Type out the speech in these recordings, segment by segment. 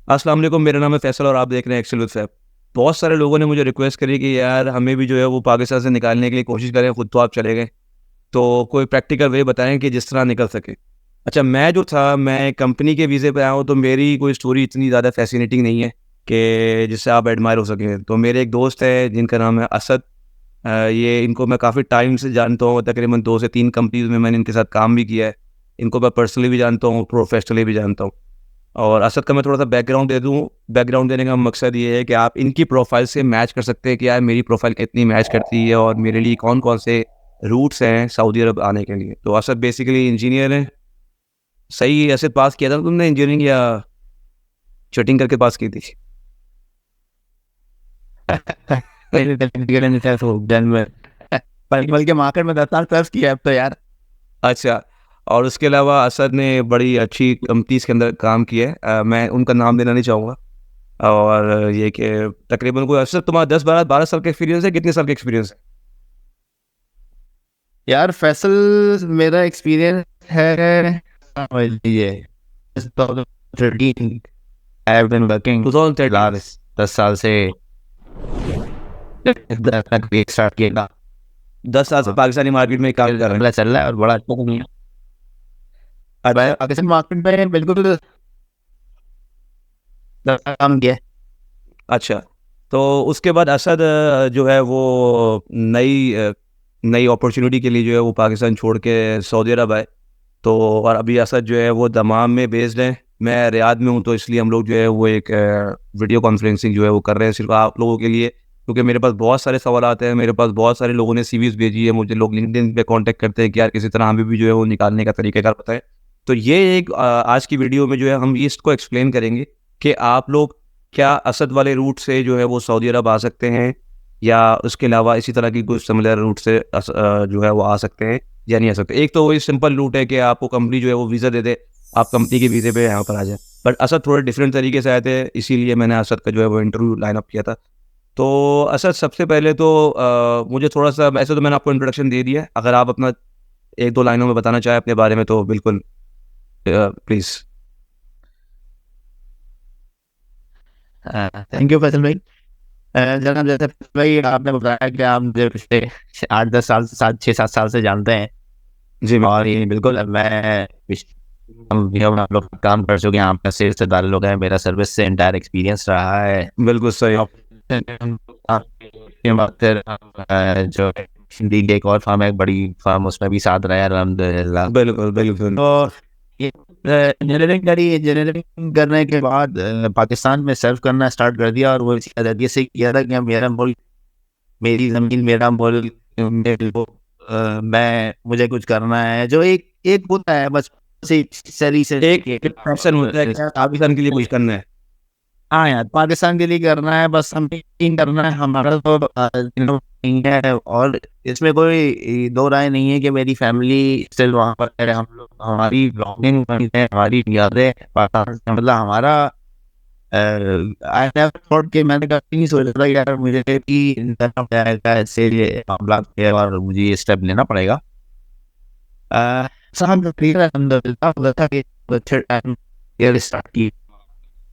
अस्सलाम वालेकुम, मेरा नाम है फैसल और आप देख रहे हैं एक्सेल विद फैब। बहुत सारे लोगों ने मुझे रिक्वेस्ट करी कि यार हमें भी जो है वो पाकिस्तान से निकालने के लिए कोशिश करें, खुद तो आप चले गए, तो कोई प्रैक्टिकल वे बताएं कि जिस तरह निकल सके। अच्छा, मैं जो था मैं कंपनी के वीज़े पे आया हूँ, तो मेरी कोई स्टोरी इतनी ज़्यादा फैसिनेटिंग नहीं है कि जिससे आप एडमायर हो सकें। तो मेरे एक दोस्त है जिनका नाम है असद। ये इनको मैं काफ़ी टाइम से जानता हूँ, तकरीबन 2 से 3 कंपनीज़ में मैंने इनके साथ काम भी किया है। इनको मैं पर्सनली भी जानता हूँ, प्रोफेशनली भी जानता हूँ। और असद का मैं थोड़ा-सा बैकग्राउंड दे दूँ। बैकग्राउंड देने का मकसद ये है कि आप इनकी प्रोफ़ाइल से मैच कर सकते हैं कि यार मेरी प्रोफ़ाइल कितनी मैच करती है और मेरे लिए कौन-कौन से रूट्स हैं सऊदी अरब आने के लिए। तो असद बेसिकली इंजीनियर हैं। सही ऐसे पास किया था ना तुमने इंजीनियरिंग या चीटिंग करके पास की थी? बल्कि मार्केट में 10 साल सर्च किया अब तो यार। अच्छा। और उसके अलावा असद ने बड़ी अच्छी कंपनीज़ के अंदर काम किया है। मैं उनका नाम लेना नहीं चाहूँगा। और ये कि तकरीबन कोई असद तुम्हारा 10-12 साल का एक्सपीरियंस है, कितने साल का एक्सपीरियंस है? यार फैसल, मेरा एक्सपीरियंस है समझ लीजिए 2013 आई हैव बीन वर्किंग 2013। लास्ट 10 साल से स्टार्ट किया। 10 साल से पाकिस्तानी मार्केट में काम कर रहे हैं। अगला चल रहा है और बड़ा अच्छा नहीं है। अच्छा। पाकिस्तान मार्केट में बिल्कुल काम किया है। अच्छा, तो उसके बाद असद जो है वो नई अपॉर्चुनिटी के लिए जो है वो पाकिस्तान छोड़ के सऊदी अरब आए। तो और अभी असद जो है वो दमाम में बेस्ड है। मैं रियाद में हूँ, तो इसलिए हम लोग जो है वो एक वीडियो कॉन्फ्रेंसिंग जो है वो कर रहे हैं सिर्फ आप लोगों के लिए, क्योंकि मेरे पास बहुत सारे सवाल आते हैं। मेरे पास बहुत सारे लोगों ने सीवीज़ भेजी है, मुझे लोग लिंक्डइन पे कांटेक्ट करते हैं कि यार किसी तरह हमें भी जो है वो निकालने का तरीक़ाकार बताएं। तो ये एक आज की वीडियो में जो है हम इसको एक्सप्लेन करेंगे कि आप लोग क्या असद वाले रूट से जो है वो सऊदी अरब आ सकते हैं, या उसके अलावा इसी तरह की कुछ सिमिलर रूट से जो है वो आ सकते हैं या नहीं आ सकते। एक तो वही सिंपल रूट है कि आपको कंपनी जो है वो वीज़ा दे दे, आप कंपनी के वीज़े पे यहाँ पर आ जाए। बट असद थोड़े डिफरेंट तरीके से आए थे, इसीलिए मैंने असद का जो है वो इंटरव्यू लाइन अप किया था। तो असद, सबसे पहले तो मुझे थोड़ा-सा, वैसे तो मैंने आपको इंट्रोडक्शन दे दिया है, अगर आप अपना 1-2 लाइनों में बताना चाहें अपने बारे में तो बिल्कुल प्लीज़। थैंक यू फैसल भाई। जनाब, जैसे भाई आपने बताया कि आप मुझे पिछले 8-10 साल, 7-6-7 साल से जानते हैं। जी, और ये बिल्कुल हम भी हम आप लोग काम कर चुके हैं, आपका से रिश्तेदार लोग हैं, मेरा सर्विस से इंटायर एक्सपीरियंस रहा है। बिल्कुल सही। और के बाद फिर जो हिंदी की एक और फार्म है, बड़ी फार्म, उसमें भी साथ रहा है अल्हम्दुलिल्लाह। बिल्कुल, बिल्कुल। तो ये इंजीनियरिंग करने के बाद पाकिस्तान में सर्व करना स्टार्ट कर दिया, और वो इसी नज़रिए से किया था कि मेरा मुल्क, मेरी ज़मीन, मेरा मुल्क, मैं मुझे कुछ करना है, जो एक एक होता है बस से सरी से एक एक पैशन होता है कि यार पाकिस्तान के लिए कुछ करना है। हाँ यार, पाकिस्तान के लिए करना है, बस हमें करना है, हमारा तो नहीं है। और इसमें कोई दो राय नहीं है कि मेरी फैमिली स्टिल वहाँ पर है, हम लोग, हमारी लॉन्गिंग है, हमारी यादें पाकिस्तान से, मतलब हमारा आई नेवर थॉट कि मैंने कभी नहीं सोचा था कि यार मुझे भी इंटरनेट जाएगा ऐसे मामला है और मुझे ये स्टेप लेना पड़ेगा। साहब अल्हम्दुलिल्लाह था कि अच्छे टाइम ये स्टार्ट की,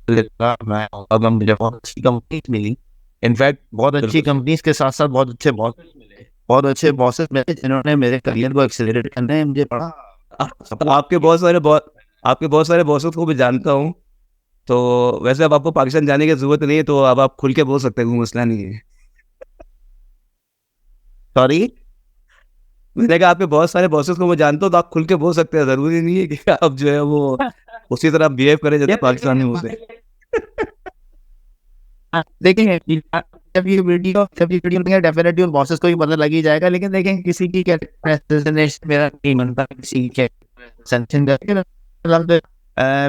मैं अब मुझे बहुत अच्छी कंपनीज मिली। इनफैक्ट बहुत अच्छी बिल्कुल। कंपनीज के साथ साथ बहुत अच्छे बॉस मिले, बहुत अच्छे बॉसेस मिले, जिन्होंने मेरे करियर को एक्सेलरेट करने में मुझे बड़ा आप सपोर्ट किया। आपके बहुत सारे बॉसेस को भी जानता हूँ। तो वैसे अब आपको पाकिस्तान जाने की ज़रूरत नहीं है, तो अब आप खुल के बोल सकते हैं, कोई मसला नहीं है। सॉरी। मैंने कहा आपके बहुत सारे बॉसेस को मैं जानता हूँ, तो आप खुल के बोल सकते हैं, ज़रूरी नहीं है कि आप जो है वो उसी तरह बिहेव करें जैसे यार पाकिस्तानी होते देखेंगे जब ये वीडियो में डेफिनेटली उन बॉसेस को भी पता लग ही जाएगा, लेकिन देखें किसी की क्या मेरा नहीं बनता, किसी के सेंशन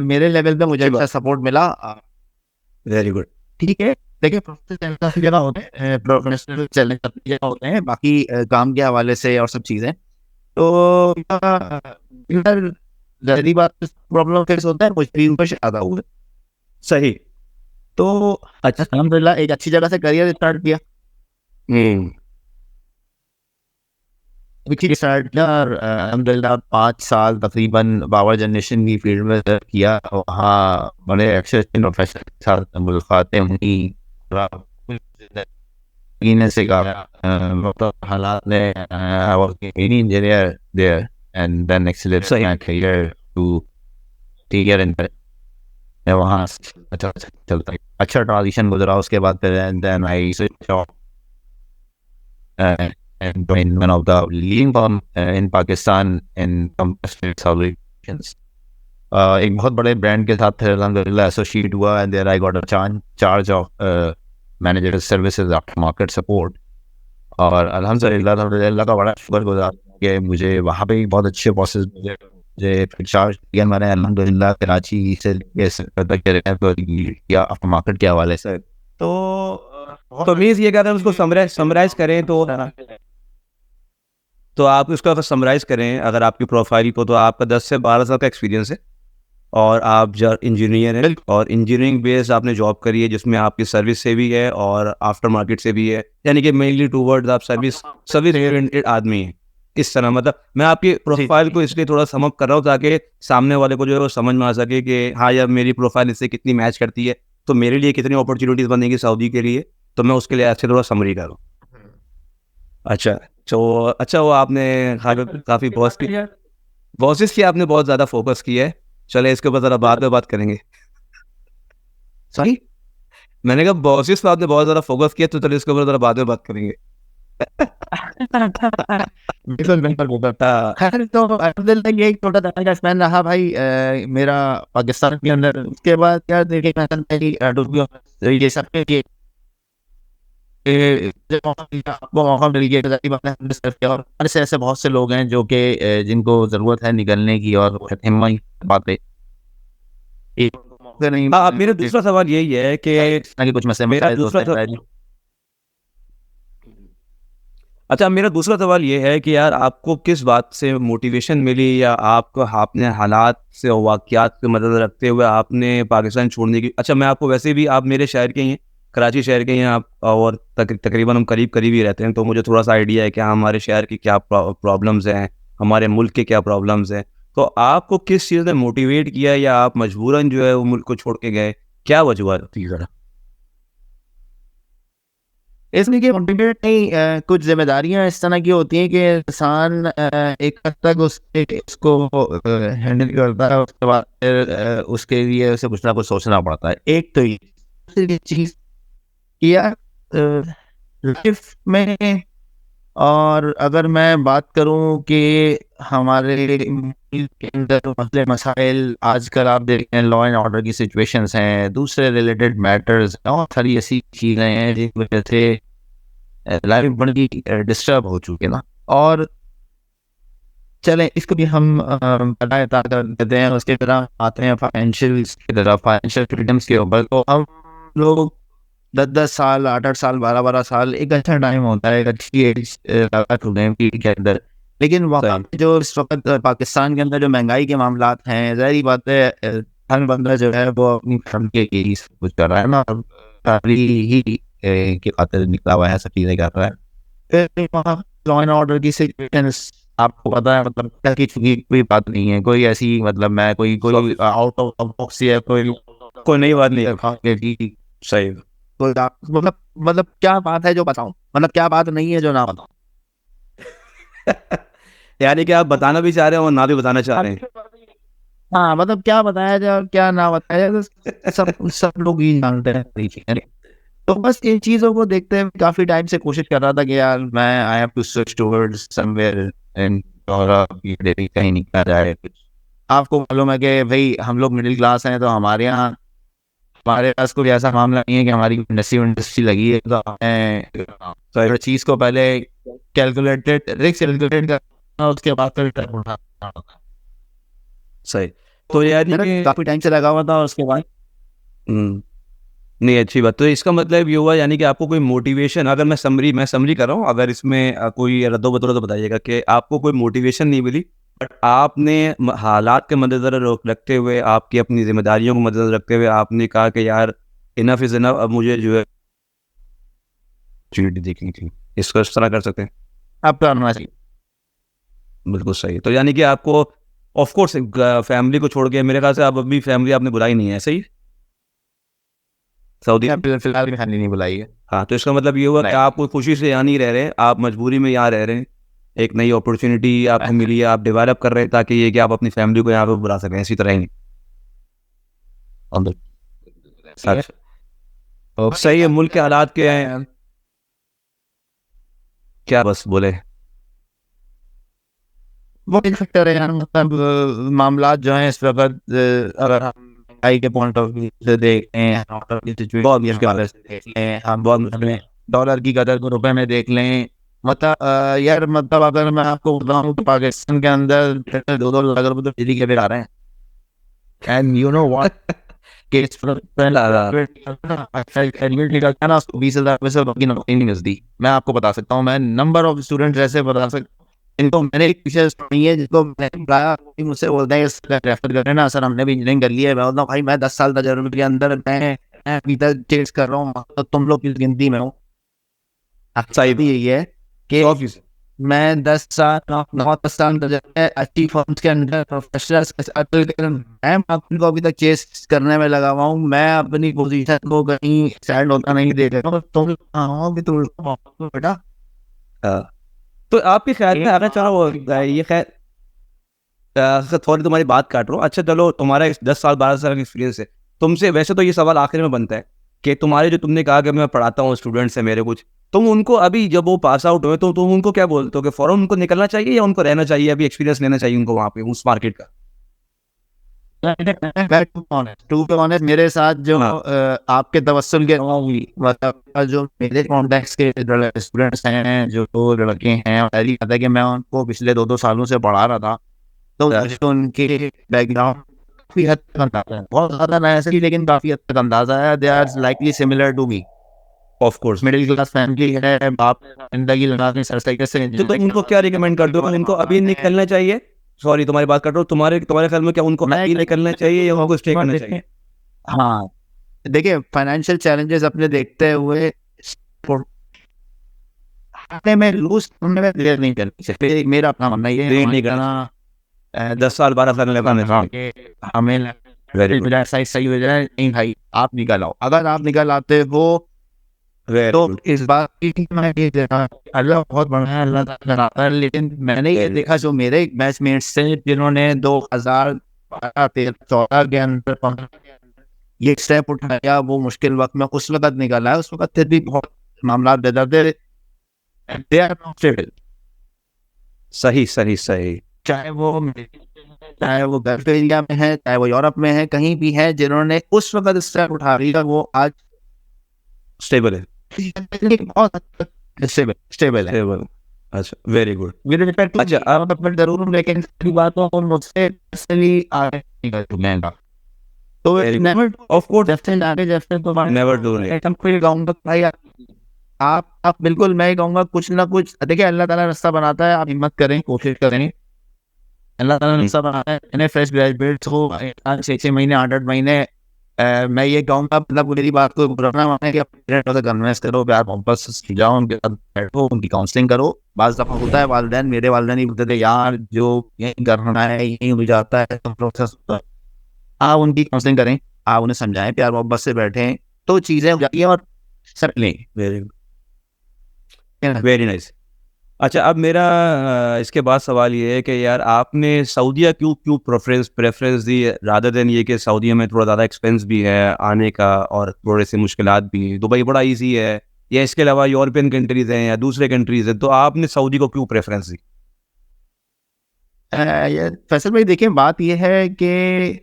मेरे लेवल पे मुझे हैं। अच्छा सपोर्ट मिला। Very good. ठीक है। देखिए, प्रोफेशनल चैलेंज काफी जगह होते हैं, प्रोफेशनल चैलेंज काफी जगह होते हैं, बाकी काम के हवाले से और सब चीजें। तो यार, जहरी बात, प्रॉब्लम फेस होता है, मुझे भी ऊपर से आता हुआ। सही। तो अच्छा। अल्हम्दुलिल्लाह एक अच्छी जगह से करियर स्टार्ट किया। हम्म। स्टार्ट किया और अल्हम्दुलिल्लाह 5 साल तकरीबन पावर जनरेशन की फील्ड में किया। वहाँ बड़े अच्छे अच्छे प्रोफेसर के साथ मुलाकातें हुई, जीने से कहा हालात ने I was an engineer there and then accelerated सही my career to career in मैं वहाँ अच्छा चलता अच्छा ट्रांजिशन गुजरा। उसके बाद फिर and then I switched off and joined one of the leading firm in Pakistan in computer solutions। एक बहुत बड़े ब्रांड के साथ फिर अल्हम्दुलिल्लाह एसोसिएट हुआ and there I got a charge of manager services after market support. और अल्हम्दुलिल्लाह का बड़ा शुक्रगुजार कि मुझे वहाँ पे भी बहुत अच्छे बॉसेस मिले। मुझे फिर चार्ज दिया मैंने अल्हम्दुलिल्लाह कराची से किया आफ्टर मार्केट के हवाले से। तो मीन्स ये कहते हैं उसको समराइज करें तो आप उसको अगर समराइज करें अगर आपकी प्रोफाइल को, तो आपका 10 से 12 साल का एक्सपीरियंस है और आप इंजीनियर हैं और इंजीनियरिंग बेस्ड आपने जॉब करी है जिसमें आपकी सर्विस से भी है और आफ्टर मार्केट से भी है, यानी कि मेनली टूवर्ड्स आप सर्विस ओरिएंटेड आदमी हैं इस तरह। मतलब मैं आपकी प्रोफाइल को इसलिए थोड़ा सम अप कर रहा हूँ ताकि सामने वाले को जो है वो समझ में आ सके कि हाँ यार मेरी प्रोफाइल इससे कितनी मैच करती है, तो मेरे लिए कितनी अपॉर्चुनिटीज़ बनेंगी सऊदी के लिए, तो मैं उसके लिए अच्छे थोड़ा समरी करूँ। अच्छा, तो अच्छा वो आपने काफ़ी बॉसेस की आपने बहुत ज़्यादा फोकस किया है। चले इसके ऊपर ज़रा बाद में बात करेंगे। सॉरी, मैंने कहा बॉसेस पे आपने बहुत ज़्यादा फोकस किया, तो चलिए इसके ऊपर ज़रा बाद में बात करेंगे। बिल्कुल बिल्कुल खैर तो अल्हम्दुलिल्लाह ये एक छोटा सा का स्पैन रहा भाई मेरा पाकिस्तान के अंदर। उसके बाद क्या देखिए मैं ये सब के आपको मौका मिल गया आपने सर्व किया और ऐसे ऐसे बहुत से लोग हैं जो कि जिनको ज़रूरत है निकलने की और हिम्मत बातें नहीं। हाँ, मेरा दूसरा सवाल यही है कि कुछ मसले मेरा दूसरा सवाल ये है कि यार आपको किस बात से मोटिवेशन मिली या आपको आपने हालात से वाक़यात से मदद रखते हुए आपने पाकिस्तान छोड़ने की। अच्छा, मैं आपको वैसे भी आप मेरे शहर के ही हैं, कराची शहर के ही हैं आप और तकरीबन हम करीब ही रहते हैं, तो मुझे थोड़ा सा आइडिया है कि हमारे शहर की क्या प्रॉब्लम्स हैं, हमारे मुल्क के क्या प्रॉब्लम्स हैं। तो आपको किस चीज़ ने मोटिवेट किया या आप मजबूरन जो है वो मुल्क को छोड़ के गए, क्या वजूहत थी ज़रा? इसमें कि मोटिवेट नहीं कुछ जिम्मेदारियां इस तरह की होती हैं कि इंसान एक हद तक उसको हैंडल करता है। उसके बाद फिर उसके लिए उसे कुछ ना कुछ सोचना पड़ता है। एक तो ये चीज़ किया लाइफ में। और अगर मैं बात करूं कि हमारे मुल्क के अंदर मसले मसाइल आजकल आप देख रहे हैं, लॉ एंड ऑर्डर की सिचुएशंस हैं, दूसरे रिलेटेड मैटर्स और सारी ऐसी चीज़ें हैं जिस वजह से लाइफ बड़ी डिस्टर्ब हो चुकी है ना। और चलें इसको भी हम देते हैं। उसके तरह आते हैं फाइनेंशियल फ्रीडम्स के ऊपर। तो हम लोग 10-10 साल 8-8 साल 12-12 साल एक अच्छा टाइम होता है, एक अच्छी एज पीढ़ी के अंदर। लेकिन वहाँ पे जो इस वक्त पाकिस्तान के अंदर जो महंगाई के मामलात हैं, ज़ाहिर बात है हर बंदा जो है वो अपनी फैमिली के लिए कुछ कर रहा है ना, फैमिली ही की खातिर निकला हुआ है, सब चीज़ें कर रहा है। फिर वहाँ लॉ एंड ऑर्डर की सिचुएशंस आपको पता है, मतलब की चुकी कोई बात नहीं है, कोई ऐसी मतलब मैं कोई आउट ऑफ बॉक्स या कोई नई बात नहीं है। सही, तो मतलब क्या बात है जो बताऊं, मतलब क्या बात नहीं है जो ना बताऊं। यानी कि आप बताना भी चाह रहे हैं और ना भी बताना चाह रहे हैं। हाँ, मतलब क्या बताया जाए क्या ना बताया जाए, तो सब लोग ही जानते हैं। तो बस इन चीज़ों को देखते हुए काफ़ी टाइम से कोशिश कर रहा था कि यार मैं I have to switch towards somewhere in कहीं निकला जाए कुछ। आपको मालूम है कि भाई हम लोग मिडिल क्लास हैं, तो हमारे पास कोई ऐसा मामला नहीं है कि हमारी इंडस्ट्री लगी है, तो हमें चीज़ को पहले रिस्क कैलकुलेट करना, उसके बाद फिर स्टेप उठाना। सही, तो यार काफ़ी टाइम से लगा हुआ था उसके बाद। नहीं, अच्छी बात। तो इसका मतलब ये हुआ यानी कि आपको कोई मोटिवेशन, अगर मैं समरी कर रहा हूँ, अगर इसमें कोई रद्दो-बदल तो बताइएगा कि आपको कोई मोटिवेशन नहीं मिली, बट आपने हालात के मद्देनज़र रखते हुए, आपकी अपनी जिम्मेदारियों को मद्देनज़र रखते हुए आपने कहा कि यार इनफ इज़ इनफ, अब मुझे जो है अपॉर्चुनिटी देखनी थी। इसको इस तरह कर सकते हैं। अब करना चाहिए। बिल्कुल सही। तो यानी कि आपको ऑफ कोर्स फैमिली को छोड़ के मेरे ख्याल से आप अभी फैमिली आपने बुलाई नहीं है, सही? सऊदी में? फिलहाल भी फैमिली नहीं बुलाई है। हाँ, तो इसका मतलब ये हुआ कि नहीं। आप कोई खुशी से यहाँ नहीं रह रहे, आप मजबूरी में यहाँ रह रहे हैं। एक नई अपॉर्चुनिटी आपको मिली है, आप डेवलप कर रहे हैं ताकि ये कि आप अपनी फैमिली को यहाँ पे बुला सकें, इसी तरह ही। अच्छा, सही है। मुल्क के हालात क्या हैं, क्या बस बोले? वो एक फैक्टर है यार, मतलब मामलात जो हैं इस वक्त, अगर हम महंगाई के पॉइंट ऑफ व्यू से देखते हैं, डॉलर की बहुत सिचुएशन मुश्किल है। देख लें, हम बहुत अपने डॉलर की कदर को रुपए में देख लें, मतलब यार मतलब अगर मैं आपको बताऊं तो पाकिस्तान के अंदर 2-2 लाख रुपए तो बिजली के बिल आ रहे हैं। एंड यू नो व्हाट कि इस एडमिट निकलता है ना, उसको 20,000 रुपए से बाकी नौकरी नहीं मिलती। मैं आपको बता सकता हूँ, मैं नंबर ऑफ स्टूडेंट्स ऐसे बता सकता हूँ, इनको मैंने एक टीचर पढ़ी है जिसको मैंने बुलाया, कोई मुझसे बोलता है रेफर कर रहे ना सर, हमने भी इंजीनियरिंग कर ली है। मैं बोलता हूँ भाई मैं 10 साल तजुर्बे के अंदर मैं अभी तक चेस कर रहा हूँ, तो तुम लोग किस गिनती में हो? सही भी यही है कि 100%। मैं 10 साल तजुर्बे अच्छी फर्म्स के अंदर प्रोफेशनल्स के साथ, मैं अपने को अभी तक चेस करने में लगा हुआ हूँ। मैं अपनी पोजीशन को कहीं स्टैंड होता नहीं देख रहा हूँ। तुम बेटा तो आपके ख्याल में अगर चलो ये खैर थोड़ी तुम्हारी बात काट रहा हूँ। अच्छा चलो, तुम्हारा 10 साल 12 साल का एक्सपीरियंस है, तुमसे वैसे तो ये सवाल आखिर में बनता है कि तुम्हारे जो तुमने कहा कि मैं पढ़ाता हूँ स्टूडेंट्स है मेरे कुछ, तुम उनको अभी जब वो पास आउट हुए तो तुम उनको क्या बोलते हो कि फौरन उनको निकलना चाहिए या उनको रहना चाहिए, अभी एक्सपीरियंस लेना चाहिए उनको वहाँ पे उस मार्केट का? टू बी ऑनेस्ट मेरे साथ जो आपके तवस्सुल के मतलब जो मेरे कॉन्टेक्ट्स के स्टूडेंट्स हैं, जो लड़के हैं, पहली बात है कि मैं उनको पिछले 2-2 सालों से पढ़ा रहा था, तो मुझे उनके बैकग्राउंड काफी हद तक अंदाजा है, बहुत ज्यादा नहीं ऐसे, लेकिन काफी हद तक अंदाजा है। They are likely similar to me. Of course. Middle class family है, बाप जिंदगी लगा के सरसाइकिल से तो तुम उनको क्या रिकमेंड कर दो, उनको अभी निकलना चाहिए? सॉरी तुम्हारी बात कर रहा हूँ, तुम्हारे तुम्हारे ख्याल में क्या उनको अभी निकलना चाहिए या उनको स्टे करना चाहिए? हाँ देखिए, फाइनेंशियल चैलेंजेस अपने देखते हुए में लूज होने में देर नहीं करनी चाहिए, मेरा अपना मानना ये देर नहीं करना, 10 साल 12 साल लगाना हमें सही हो जाए। नहीं भाई आप निकल आओ, अगर आप निकल आते हो तो इस बात की मैं ये देखा, अल्लाह बहुत बड़ा है, अल्लाह कराता है, लेकिन मैंने ये देखा जो मेरे बैचमेट्स से जिन्होंने 2012-13-14 के अंदर ये स्टेप उठाया, वो मुश्किल वक्त में उस वक्त निकला है, उस वक्त फिर भी बहुत मामला बेदर्द, they are not stable। सही सही सही। चाहे वो गल्फ एरिया में है, चाहे वो यूरोप में है, कहीं भी है, जिन्होंने उस वक्त स्टेप उठा लिया वो आज स्टेबल है, बहुत हद तक स्टेबल है। अच्छा वेरी गुड। विद रिस्पेक्ट, अच्छा आप अपने जरूर हूँ, लेकिन सारी बातों को मुझसे पर्सनली आगे निकल चुके हैं, तो नेवर ऑफ कोर्स जैसे तो नेवर डू इट। एकदम फिर कहूँगा भाई आप बिल्कुल, मैं कहूँगा कुछ ना कुछ देखिए, अल्लाह ताला रास्ता बनाता है, आप हिम्मत करें, कोशिश करें, अल्लाह ताला रास्ता बनाता है। मैंने फ्रेश ग्रेजुएट्स हो 6 महीने 8 महीने, मैं ये कहूँगा, मतलब मेरी बात को बुरा माने कि पेरेंट्स से कन्विंस करो, प्यार मोहब्बत से जाओ, उनके साथ बैठो, उनकी काउंसलिंग करो। बाज़ दफ़ा होता है वालिदैन, मेरे वालिदैन ही बोलते थे यार जो यही करना है यही हो जाता है, तो प्रोसेस होता है। आप उनकी काउंसलिंग करें, आप उन्हें समझाएं, प्यार मोहब्बत से बैठें, तो चीज़ें हो जाती हैं और सब लें। Very nice. अच्छा अब मेरा इसके बाद सवाल ये है कि यार आपने सऊदीया क्यों क्यों प्रेफरेंस दी, रादर देन ये कि सऊदीया में थोड़ा ज़्यादा एक्सपेंस भी है आने का और थोड़े से मुश्किलात भी हैं, दुबई बड़ा इजी है, या इसके अलावा यूरोपियन कंट्रीज़ हैं या दूसरे कंट्रीज़ हैं, तो आपने सऊदी को क्यों प्रेफरेंस दी? फैसल भाई देखिए, बात यह है कि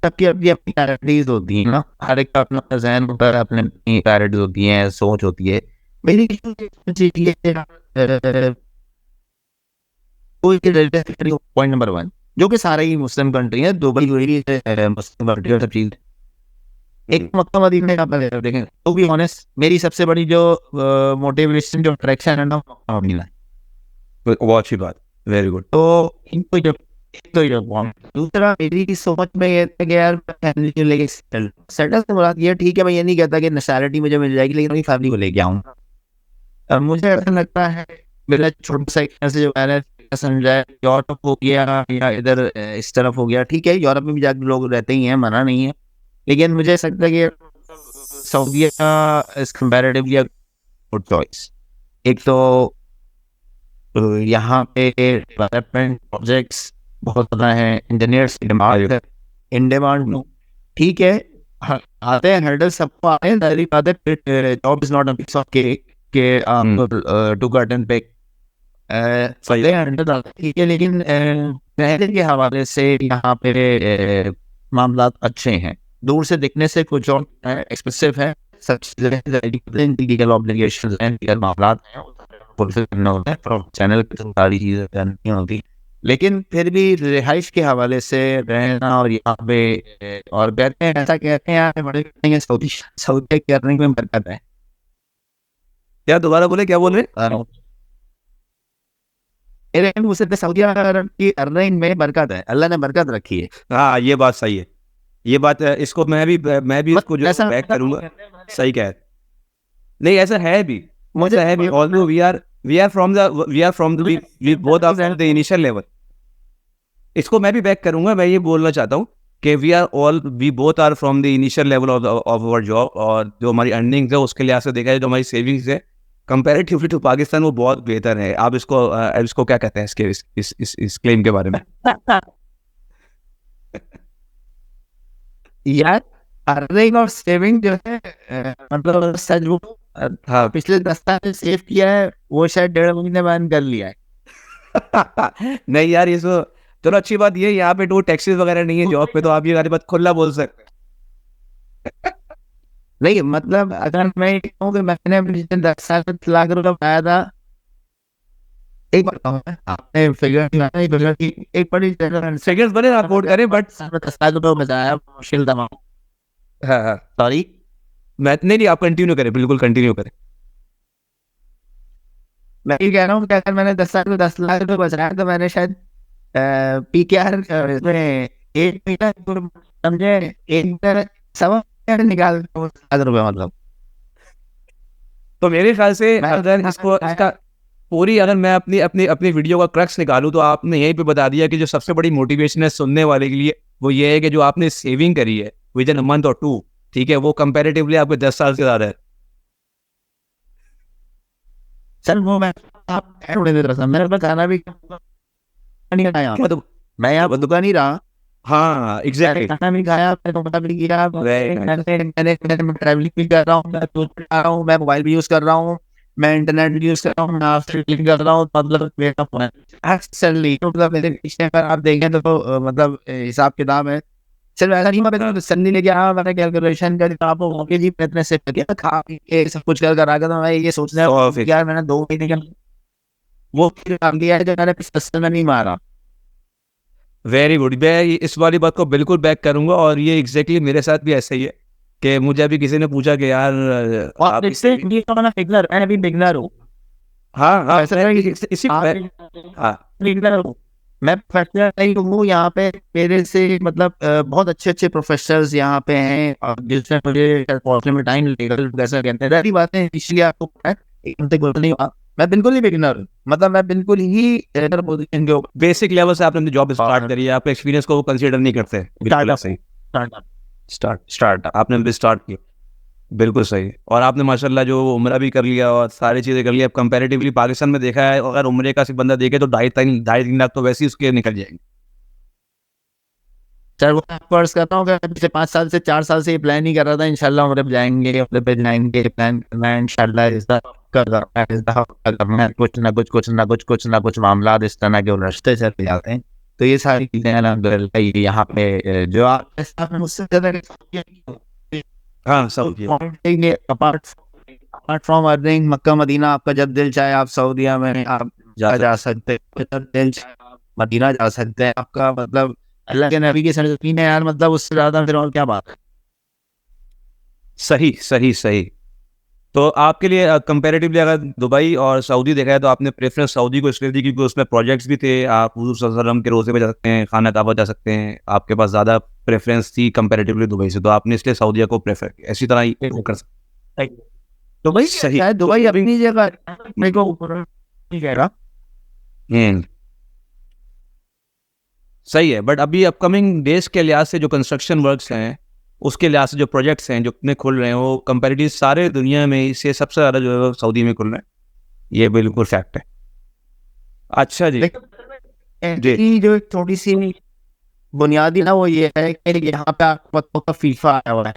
सबकी अपनी अपनी प्रायोरिटीज होती हैं ना, हर एक का अपना अपना ज़हन होता है, अपनी अपनी प्रायोरिटीज होती हैं, सोच होती है। मेरी पॉइंट नंबर 1, जो कि सारे ही मुस्लिम कंट्री है, दुबई मुस्लिम कंट्री और सब चीज, एक मक्का मदीना का देखें, तो बी ऑनेस्ट मेरी सबसे बड़ी जो मोटिवेशन, जो अट्रैक्शन है ना, मक्का मदीना। वो अच्छी बात, वेरी गुड। तो इनको जब दूसरा मेरी सोच में ये था कि यार फैमिली को लेके सेटल से मुराद ये, ठीक है मैं ये नहीं कहता कि नेशनैलिटी मुझे मिल जाएगी, लेकिन अपनी फैमिली को लेके आऊँगा। मुझे ऐसा लगता है मेरा छोटा सा ऐसे जो मैंने पसंद है, यूरोप हो गया या इधर इस तरफ हो गया, ठीक है यूरोप में भी जाके लोग रहते ही हैं, मना नहीं है, लेकिन मुझे ऐसा लगता है कि Saudi is comparatively a good choice. एक तो यहाँ पे डेवलपमेंट प्रोजेक्ट्स बहुत ज़्यादा हैं, इंजीनियर्स की डिमांड है, इन डिमांड, ठीक है आते हैं हर्डल सबको आते हैं, जाहिर बात है job is not a piece of cake के आप टू कर्टन पे सही ठीक है, लेकिन पहले के हवाले से यहाँ पे मामला अच्छे हैं, दूर से दिखने से कुछ और एक्सपेंसिव है, सब चीजें लीगल ऑब्लिगेशंस हैं, लीगल मामला हैं, फुलफिल करना होता है, और चैनल पे तो सारी चीजें करनी होती, लेकिन फिर भी रिहाइश के हवाले से रहना और यहाँ पे और कहते हैं ऐसा कहते हैं यहाँ बड़े कहते हैं सऊदी सऊदी करने में बरकत है। क्या दोबारा बोले, क्या बोल रहे? मुझसे सऊदी की अर्निंग में बरकत है, अल्लाह ने बरकत रखी है। हाँ ये बात सही है, ये बात इसको मैं भी इसको जो बैक करूंगा, सही कह, नहीं ऐसा है भी, मुझे ऐसा है भी, although we are from the we both are from the initial level, इसको मैं भी बैक करूंगा, मैं ये बोलना चाहता हूँ कि we both are from the initial level of our job, और जो हमारी अर्निंग्स है उसके लिहाज से देखा जाए, जो हमारी सेविंग्स है कंपैरेटिवली टू पाकिस्तान वो बहुत बेहतर है। आप इसको क्या कहते हैं इसके इस क्लेम के बारे में? यार अर्निंग और सेविंग जो है मतलब सच बोलूं, हाँ पिछले 10 साल में सेव किया है वो शायद 1.5 महीने बाद कर लिया है। नहीं यार ये तो चलो अच्छी बात ये, यहाँ पे तो टैक्सेस वगैरह नहीं है जॉब पे, तो आप ये सारी बात खुला बोल सकते हैं। नहीं मतलब अगर मैं कहूँ कि मैंने पिछले 10 साल में लाख रुपया पाया था, एक बार आपने फिगर एक बड़ी फिगर्स बने आप कोट करें, बट 10 लाख रुपया बचाया मुश्किल था। हाँ सॉरी मैं नहीं आप कंटिन्यू करें, बिल्कुल कंटिन्यू करें। मैं ये कह रहा हूँ कि अगर मैंने 10 साल में 10 लाख रुपये बचाया तो मैंने शायद PKR इसमें 1 महीना समझे 1 महीना सवा निकाल रुपये मतलब। तो मेरे ख्याल से अगर इसका पूरी अगर मैं अपनी अपनी अपनी वीडियो का क्रक्स निकालूं तो आपने यहीं पे बता दिया कि जो सबसे बड़ी मोटिवेशन है सुनने वाले के लिए वो ये है कि जो आपने सेविंग करी है विद इन अ मंथ और 2, ठीक है, वो कंपैरेटिवली आपके 10 साल से ज्यादा है। सर वो मैं आप दे रहा था, मेरे पास खाना भी नहीं खाया, मैं यहाँ दुकान ही रहा। हाँ एग्जैक्टली, खाना भी खाया, भी किया, मैंने ट्रैवलिंग भी कर रहा हूँ, मैं मोबाइल भी यूज कर रहा हूँ, मैं इंटरनेट भी यूज कर रहा हूँ, मैं आपसे क्लिक कर रहा हूँ, मतलब मतलब मेरे पीछे अगर आप देखें तो मतलब हिसाब किताब है सिर्फ ऐसा नहीं, मैं सन्नी लेके आया, मैंने कैलकुलेशन कर आपको मौके जी इतने से खा पी के सब कुछ कर आ गया था। मैं ये सोचना है यार मैंने 2 महीने का वो काम दिया है जो मैंने पिछले में नहीं मारा। वेरी गुड, मैं इस वाली बात को बिल्कुल बैक करूंगा, और ये एग्जैक्टली मेरे साथ भी ऐसा ही है कि मुझे अभी किसी ने पूछा कि यार आप इससे मैं अभी बिगनर हूँ। हाँ इसी बिगनर हूँ मैं, प्रोफेसर हूँ यहाँ पे, मेरे से मतलब बहुत अच्छे प्रोफेसर्स यहाँ पे हैं जिसमें मुझे पहुंचने में टाइम लगेगा, कैसा कहते हैं सारी बातें, इसलिए आपको नहीं, मैं बिल्कुल ही बिगिनर हूँ, मतलब मैं बिल्कुल ही पोजीशन के बेसिक लेवल से आपने जॉब स्टार्ट करी है, आप एक्सपीरियंस को कंसीडर नहीं करते, स्टार्ट आपने भी स्टार्ट किया, बिल्कुल सही। और आपने माशाल्लाह जो उम्रा भी कर लिया और सारी चीज़ें कर लिया, अब कंपैरेटिवली पाकिस्तान में देखा है अगर उम्रे का सिर्फ बंदा देखे तो 2.5-3 लाख तो वैसे ही उसके निकल जाएंगे। सर वो फर्ज करता हूँ पिछले 5 साल से 4 साल से ये प्लान ही कर रहा था इंशाल्लाह उम्र पे जाएंगे प्लान करना है इंशाल्लाह, कुछ ना कुछ मामला इस तरह के रास्ते चले जाते हैं, तो ये सारी चीजें अल्हम्दुलिल्लाह यहाँ पे जो आप मुझसे हाँ सब apart from earning Mecca Medina, आपका जब दिल चाहे आप सऊदीया में आप जा सकते हैं, जब दिल चाहे आप मदीना जा सकते हैं, आपका मतलब अल्लाह के नबी की सरजमीन है यार, मतलब उससे ज्यादा फिर और क्या बात है। सही। तो आपके लिए कंपैरेटिवली अगर दुबई और सऊदी देखा है तो आपने प्रेफरेंस सऊदी को इसलिए दी क्योंकि उसमें प्रोजेक्ट्स भी थे, आप हुजूर सल्लल्लाहु अलैहि वसल्लम के रोज़े पे जा सकते हैं, खाना काबा जा सकते हैं, आपके पास ज़्यादा प्रेफरेंस थी कंपैरेटिवली दुबई से, तो आपने इसलिए सऊदीया को प्रेफर किया, इसी तरह ही कर सकते। दुबई सही, दुबई अपनी जगह मेरे को कह रहा सही है, बट अभी अपकमिंग डेज के लिहाज से जो कंस्ट्रक्शन वर्क्स हैं, उसके लिहाज से जो प्रोजेक्ट्स हैं जो इतने खुल रहे हैं, वो कंपेरेटिव सारे दुनिया में इससे सबसे ज़्यादा जो है वो सऊदी में खुल रहे हैं, ये बिल्कुल फैक्ट है। अच्छा जी। लेकिन जी की जो एक थोड़ी सी बुनियादी ना वो ये है कि यहाँ पे आपको पता होगा फीफा आया हुआ है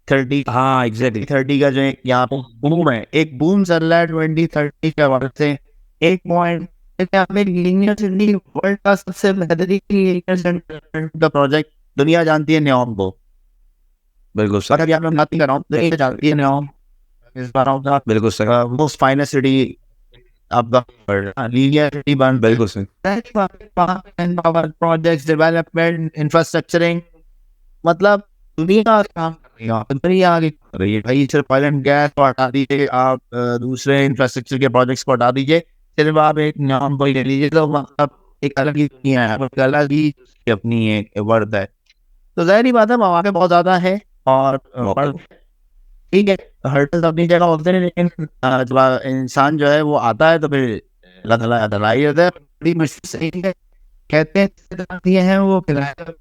30 हाँ एग्जैक्टली 30 का जो एक यहाँ पे बूम है, एक बूम चल रहा है 2030 के बाद से। एक पॉइंट यूनिवर्सिटी वर्ल्ड का सबसे बेहतरीन का प्रोजेक्ट दुनिया जानती है न्योम को। बिल्कुल सही, अगर यहाँ पे बात नहीं कर रहा हूँ तो ये जानती है न्योम इस बार बिल्कुल सही, मोस्ट फाइनेस्ट सिटी आपका लीनियर सिटी बन बिल्कुल सही। प्रोजेक्ट्स डेवलपमेंट इंफ्रास्ट्रक्चरिंग, मतलब दुनिया काम कर रही है, दुनिया आगे कर रही है भाई। सिर्फ ऑयल एंड गैस को हटा दीजिए, आप दूसरे इंफ्रास्ट्रक्चर के प्रोजेक्ट्स को हटा दीजिए, सिर्फ आप एक नाम को ही ले लीजिए, तो मतलब एक अलग ही दुनिया है, एक अलग ही उसकी अपनी एक वर्थ है। तो जाहिर ही बात है मौके बहुत ज्यादा है और ठीक है हर्टल्स अपनी जगह होते हैं, लेकिन जब इंसान जो है वो आता है तो फिर अल्लाह ताला अदा ही होता है। बड़ी मुश्किल से ही है, कहते हैं वो खिलाया।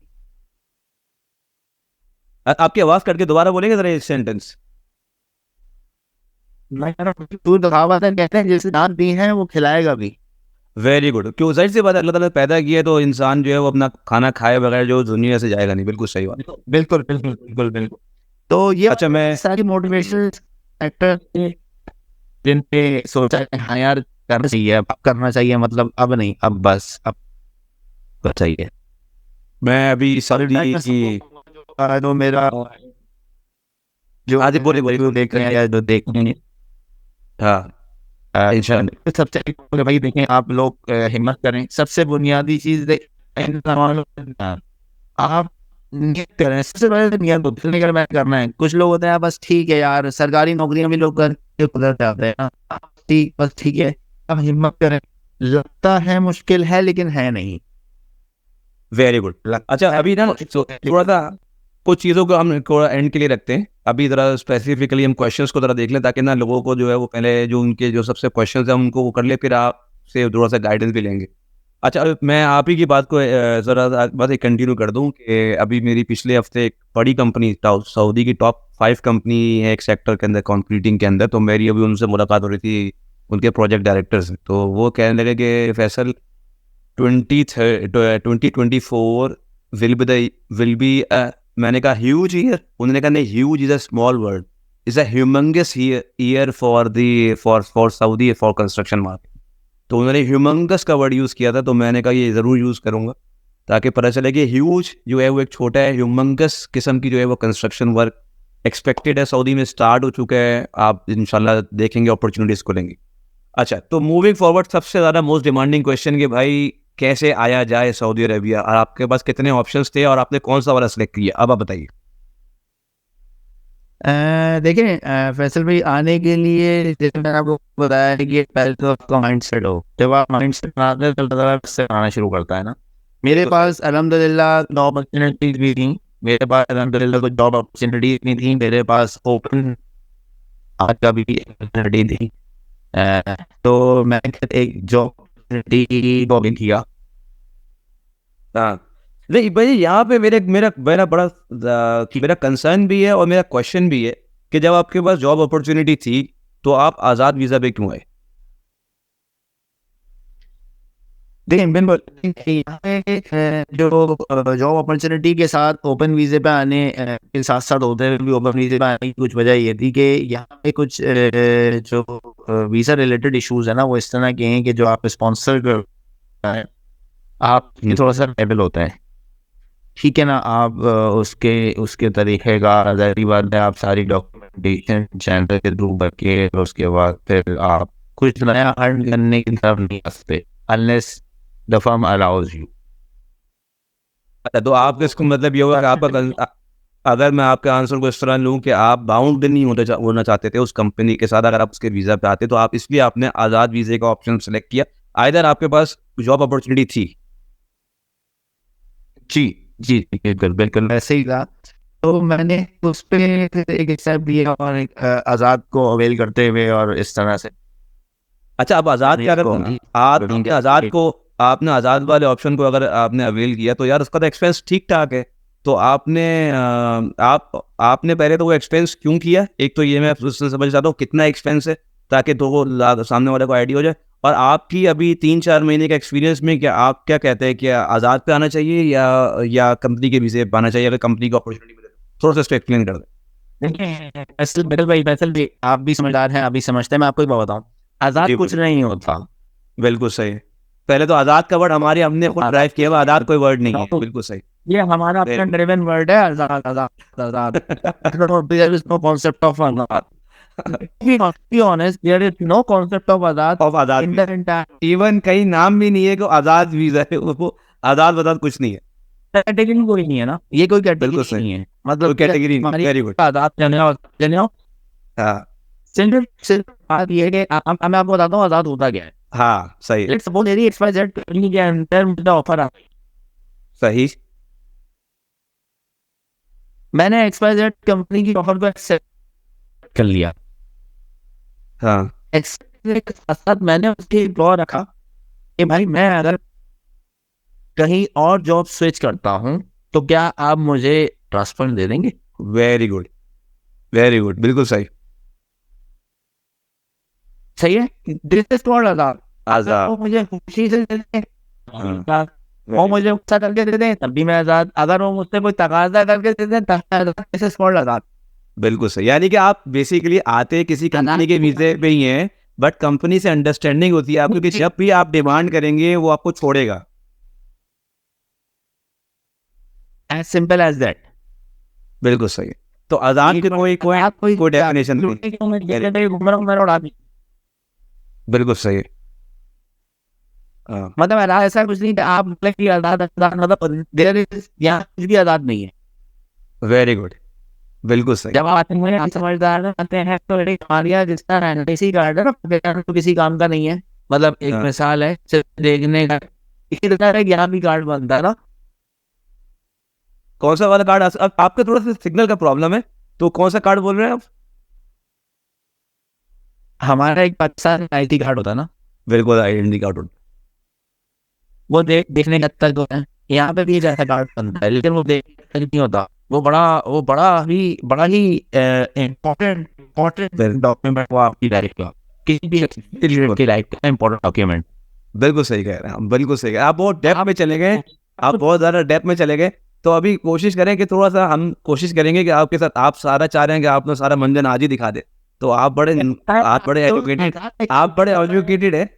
आपकी आवाज़ कट के दोबारा बोलेंगे जरा ये सेंटेंस। मैं कह रहा हूँ तू कहावत है, कहते हैं जिसे दान दी है वो खिलाएगा भी। वेरी गुड, क्यों जाहिर सी बात है, अल्लाह ताला ने पैदा किया है तो इंसान जो है वो अपना खाना खाए बगैर जो दुनिया से जाएगा नहीं, बिल्कुल सही बात। बिल्कुल बिल्कुल बिल्कुल बिल्कुल। तो ये अच्छा मैं सारी मोटिवेशनल फैक्टर जिन पे सोचा कि हाँ यार करना चाहिए, अब करना चाहिए, मतलब अब नहीं, अब बस अब करना चाहिए। मैं अभी सऊदी की तो मेरा जो आज बोले जो देख रहे हैं या जो देख रहे हैं हाँ इंशाल्लाह सबसे भाई देखें आप लोग हिम्मत करें। सबसे बुनियादी चीज आप नियत करें, सबसे पहले नियत होती है मैं करना है। कुछ लोग होते हैं बस ठीक है यार सरकारी नौकरियां भी लोग करके गुजर जाते हैं ना, ठीक बस ठीक है, अब हिम्मत करें। लगता है मुश्किल है लेकिन है नहीं। Very good. अच्छा अभी ना थोड़ा सा कुछ चीज़ों को हम थोड़ा एंड के लिए रखते हैं, अभी ज़रा स्पेसिफिकली हम क्वेश्चंस को ज़रा देख लें ताकि ना लोगों को जो है वो पहले जो उनके जो सबसे क्वेश्चंस हैं उनको वो कर ले, फिर आपसे थोड़ा सा गाइडेंस भी लेंगे। अच्छा मैं आप ही की बात को ज़रा बस एक कंटिन्यू कर दूं कि अभी मेरी पिछले हफ्ते एक बड़ी कंपनी सऊदी की टॉप 5 कंपनी है एक सेक्टर के अंदर कंक्रीटिंग के अंदर, तो मेरी अभी उनसे मुलाकात हो रही थी, उनके प्रोजेक्ट डायरेक्टर्स हैं, तो वो कहने लगे कि फैसल 2024 विल बी मैंने कहा ह्यूज ईयर, उन्होंने कहा नहीं huge is a small word, is a humongous year for Saudi for construction market. तो उन्होंने ह्यूमंगस का वर्ड यूज़ किया था, तो मैंने कहा ये ज़रूर यूज़ करूँगा ताकि पता चले कि ह्यूज जो है वो एक छोटा है, ह्यूमंगस किस्म की जो है वो कंस्ट्रक्शन वर्क एक्सपेक्टेड है, सऊदी में स्टार्ट हो चुका है, आप इंशाल्लाह देखेंगे अपॉर्चुनिटीज़ खुलेंगी। अच्छा तो मूविंग फॉरवर्ड सबसे ज़्यादा मोस्ट डिमांडिंग क्वेश्चन कि भाई कैसे आया जाए सऊदी अरेबिया, और आपके पास कितने ऑप्शंस थे और आपने कौन सा वाला सेलेक्ट किया, अब आप बताइए। देखिए फैसल भाई आने के लिए जैसे मैंने आपको बताया कि पहले तो आपका माइंड सेट हो, जब आप माइंड सेट बनाते हैं तो उससे आना शुरू करता है ना। मेरे पास अल्हम्दुलिल्लाह जॉब अपॉर्चुनिटीज भी थी, मेरे पास अल्हम्दुलिल्लाह कुछ जॉब अपॉर्चुनिटीज भी थी, मेरे पास ओपन आज का भी अपॉर्चुनिटी थी। तो मैंने एक जॉब अपॉर्चुनिटी को भी किया। हाँ नहीं भाई यहाँ पे मेरा मेरा मेरा बड़ा मेरा कंसर्न भी है और मेरा क्वेश्चन भी है कि जब आपके पास जॉब अपॉर्चुनिटी थी तो आप आज़ाद वीज़ा पे क्यों आए? देखिए बिल्कुल यहाँ पे जो जॉब अपॉर्चुनिटी के साथ ओपन वीज़े पे आने के साथ साथ होते हुए भी ओपन वीज़े पे आने की कुछ वजह ये थी कि यहाँ पे कुछ जो वीज़ा रिलेटेड इश्यूज है ना वो इस तरह के हैं कि जो आप स्पॉन्सर कर आप थोड़ा सा लेवल होता है, ठीक है ना। आप उसके उसके तरीके का ज़ाहिर बात है आप सारी डॉक्यूमेंटेशन चैनल के थ्रू भर के उसके बाद फिर आप कुछ नया अर्न करने की तरफ नहीं आ सकते unless the firm allows you. अच्छा तो आप इसको मतलब ये होगा कि आपका अगर मैं आपके आंसर को इस तरह लूँ कि आप बाउंड नहीं होना चाहते थे उस कंपनी के साथ, अगर आप उसके वीज़ा पे आते तो आप इसलिए आपने आज़ाद वीज़े का ऑप्शन सेलेक्ट किया, आइदर आपके पास जॉब अपॉर्चुनिटी थी। जी जी बिल्कुल बिल्कुल वैसे ही था। तो मैंने उस पे एक स्टेप लिया और एक आज़ाद को अवेल करते हुए और इस तरह से। अच्छा आप आज़ाद क्या अगर आप आज़ाद को आपने आज़ाद वाले ऑप्शन को अगर आपने अवेल किया तो यार उसका तो एक्सपेंस ठीक ठाक है। तो आपने पहले तो वो एक्सपेंस क्यों किया, एक तो ये मैं उससे समझ चाहता हूँ कितना एक्सपेंस है, ताकि तो वो सामने वाले को आइडिया हो जाए। और आपकी अभी 3-4 महीने का एक्सपीरियंस में क्या आप क्या कहते हैं कि आज़ाद पे आना चाहिए या कंपनी के वीज़े पे आना चाहिए, अगर कंपनी को अपॉर्चुनिटी मिले? थोड़ा सा इसको एक्सप्लेन कर दें। देखिए फैसल भाई आप भी समझदार हैं, आप भी समझते हैं, मैं आपको एक बात बताऊं, आजाद जी कुछ नहीं होता। बिल्कुल सही। पहले तो आज़ाद का वर्ड हमने खुद ड्राइव किया हुआ, आज़ाद कोई वर्ड नहीं है। बिल्कुल सही। ये हमारा अपना ड्रिवन वर्ड है, आजाद आजाद आजाद। there is no concept of Azad. be honest, there is no concept of Azad of Azad in the entire even कहीं नाम भी नहीं है कि आज़ाद वीज़ा है, वो आज़ाद वज़ाद कुछ नहीं है। कैटेगरी कोई नहीं है ना, ये कोई कैटेगरी नहीं है, मतलब कैटेगरी हमारी वेरी गुड। आजाद जाने हाँ सिर्फ बात ये है कि मैं आपको बताता हूँ आजाद होता क्या है। हाँ सही लेट्स सपोज मेरी XYZ कंपनी के अंदर मुझे ऑफर आ, सही। मैंने XYZ कंपनी की ऑफर को एक्सेप्ट कर लिया। हाँ एक्सेप्ट के साथ साथ मैंने उसके क्लॉज रखा कि भाई मैं अगर कहीं और जॉब स्विच करता हूँ तो क्या आप मुझे ट्रांसफर दे देंगे? वेरी गुड बिल्कुल सही। सही है, दिस इज कॉल्ड आजाद। आज़ाद। वो मुझे खुशी से दे दें, हाँ वो मुझे गुस्सा करके दे दें, तब भी मैं आजाद। अगर वो मुझसे कोई तकाजा करके दे दें तब मैं आजाद। दिस इज कॉल्ड आजाद। बिल्कुल सही। यानी कि आप बेसिकली आते किसी कंपनी के वीज़े पे ही हैं, बट कंपनी से अंडरस्टैंडिंग होती है आपकी कि जब भी आप डिमांड करेंगे वो आपको छोड़ेगा। As simple as that. बिल्कुल सही। तो आज़ाद की कोई डेफिनेशन नहीं। बिल्कुल सही। हाँ मतलब ऐसा कुछ नहीं कि आप मतलब कि आजाद आजाद मतलब देयर इज यहाँ कुछ भी आजाद नहीं है। वेरी गुड बिल्कुल सही। जब आप आते हैं आप समझदार आते हैं तो हमारे जितना रहने कार्ड है ना तो किसी काम का नहीं है। मतलब एक मिसाल है सिर्फ देखने का, इसी तरह यहाँ भी कार्ड बनता है ना। कौन सा वाला कार्ड? आपका थोड़ा सा सिग्नल का प्रॉब्लम है, तो कौन सा कार्ड बोल रहे हैं आप? हमारा एक पाकिस्तान ID कार्ड होता है ना, बिल्कुल आइडेंटिटी कार्ड। वो देखने का तक होता है, यहाँ पे भी जैसा कार्ड बनता है लेकिन वो देखने तक नहीं होता। वो बड़ा ही इम्पोर्टेंट डॉक्यूमेंट वो आपकी लाइफ का, किसी भी की लाइफ का इम्पोर्टेंट डॉक्यूमेंट। बिल्कुल सही कह रहे हैं, बिल्कुल सही कह रहे हैं। आप बहुत डेप्थ में चले गए, आप बहुत ज़्यादा डेप्थ में चले गए। तो अभी कोशिश करें कि थोड़ा सा हम कोशिश करेंगे कि आपके साथ, आप सारा चाह रहे हैं कि आप ना सारा मंजन आज ही दिखा दे। तो आप बड़े एजुकेटेड है।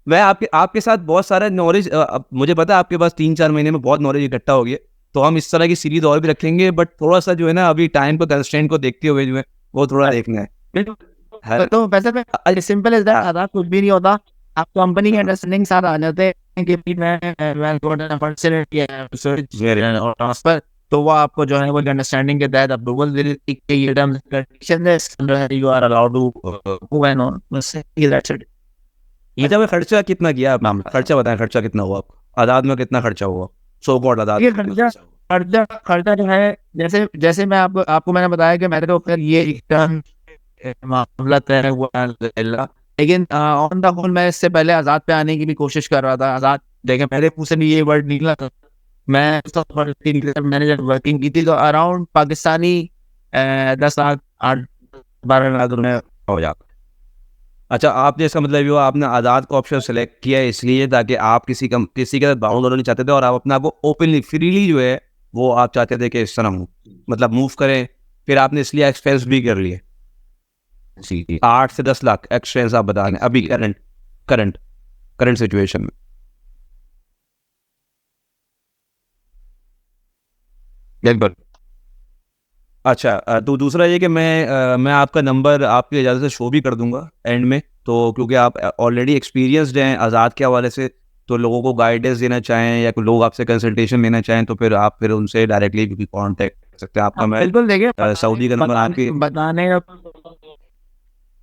मैं आपके साथ बहुत सारा नॉलेज, मुझे पता है आपके पास 3-4 महीने में बहुत नॉलेज इकट्ठा हो गया। तो हम इस तरह की सीरीज और भी रखेंगे, बट थोड़ा सा जो है ना अभी टाइम को कंस्ट्रेंट को देखते हुए जो है वो थोड़ा देखना है। तो वैसे सिंपल इज दैट, आजाद कुछ भी नहीं होता। आप कंपनी के अंडरस्टैंडिंग साथ आ जाते हैं कि मैं ट्रांसफर, तो वो आपको जो है वो अंडरस्टैंडिंग के तहत अप्रूवल दे देती है, ये terms and conditions you are allowed to move and on. बस दैट्स इट। ये जब खर्चा कितना किया आप? खर्चा बताएं, खर्चा कितना हुआ आपको आज़ाद में? कितना खर्चा हुआ सो कॉल्ड आज़ाद? खर्चा जो है, जैसे मैं आपको मैंने बताया कि मैंने तो फिर ये रिटर्न मामला तय हुआ, लेकिन ऑन द होल मैं इससे पहले आजाद पे आने की भी कोशिश कर रहा था। आजाद देखें मेरे मुंह से भी ये वर्ड निकला था। मैंने जब वर्किंग की थी तो अराउंड पाकिस्तानी 10 लाख 8-12 लाख रुपए हो जाता। अच्छा, आपने इसका मतलब ये हुआ आपने आज़ाद का ऑप्शन सेलेक्ट किया इसलिए ताकि आप किसी के साथ बाउंड होना नहीं चाहते थे, और आप अपने आप को ओपनली फ्रीली जो है वो आप चाहते थे कि इस तरह मतलब मूव करें। फिर आपने इसलिए एक्सपेंस भी कर लिए 8 से 10 लाख एक्सपेंस आप बता रहे हैं अभी करंट सिचुएशन में। बिल्कुल। अच्छा, तो दूसरा ये कि मैं आपका नंबर आपकी इजाज़त से शो भी कर दूंगा एंड में, तो क्योंकि आप ऑलरेडी एक्सपीरियंसड हैं आज़ाद के हवाले से, तो लोगों को गाइडेंस देना चाहें या कोई लोग आपसे कंसल्टेशन लेना चाहें तो फिर आप उनसे डायरेक्टली भी कांटेक्ट कर सकते हैं। आपका मैं बिल्कुल देखिए सऊदी का नंबर आपके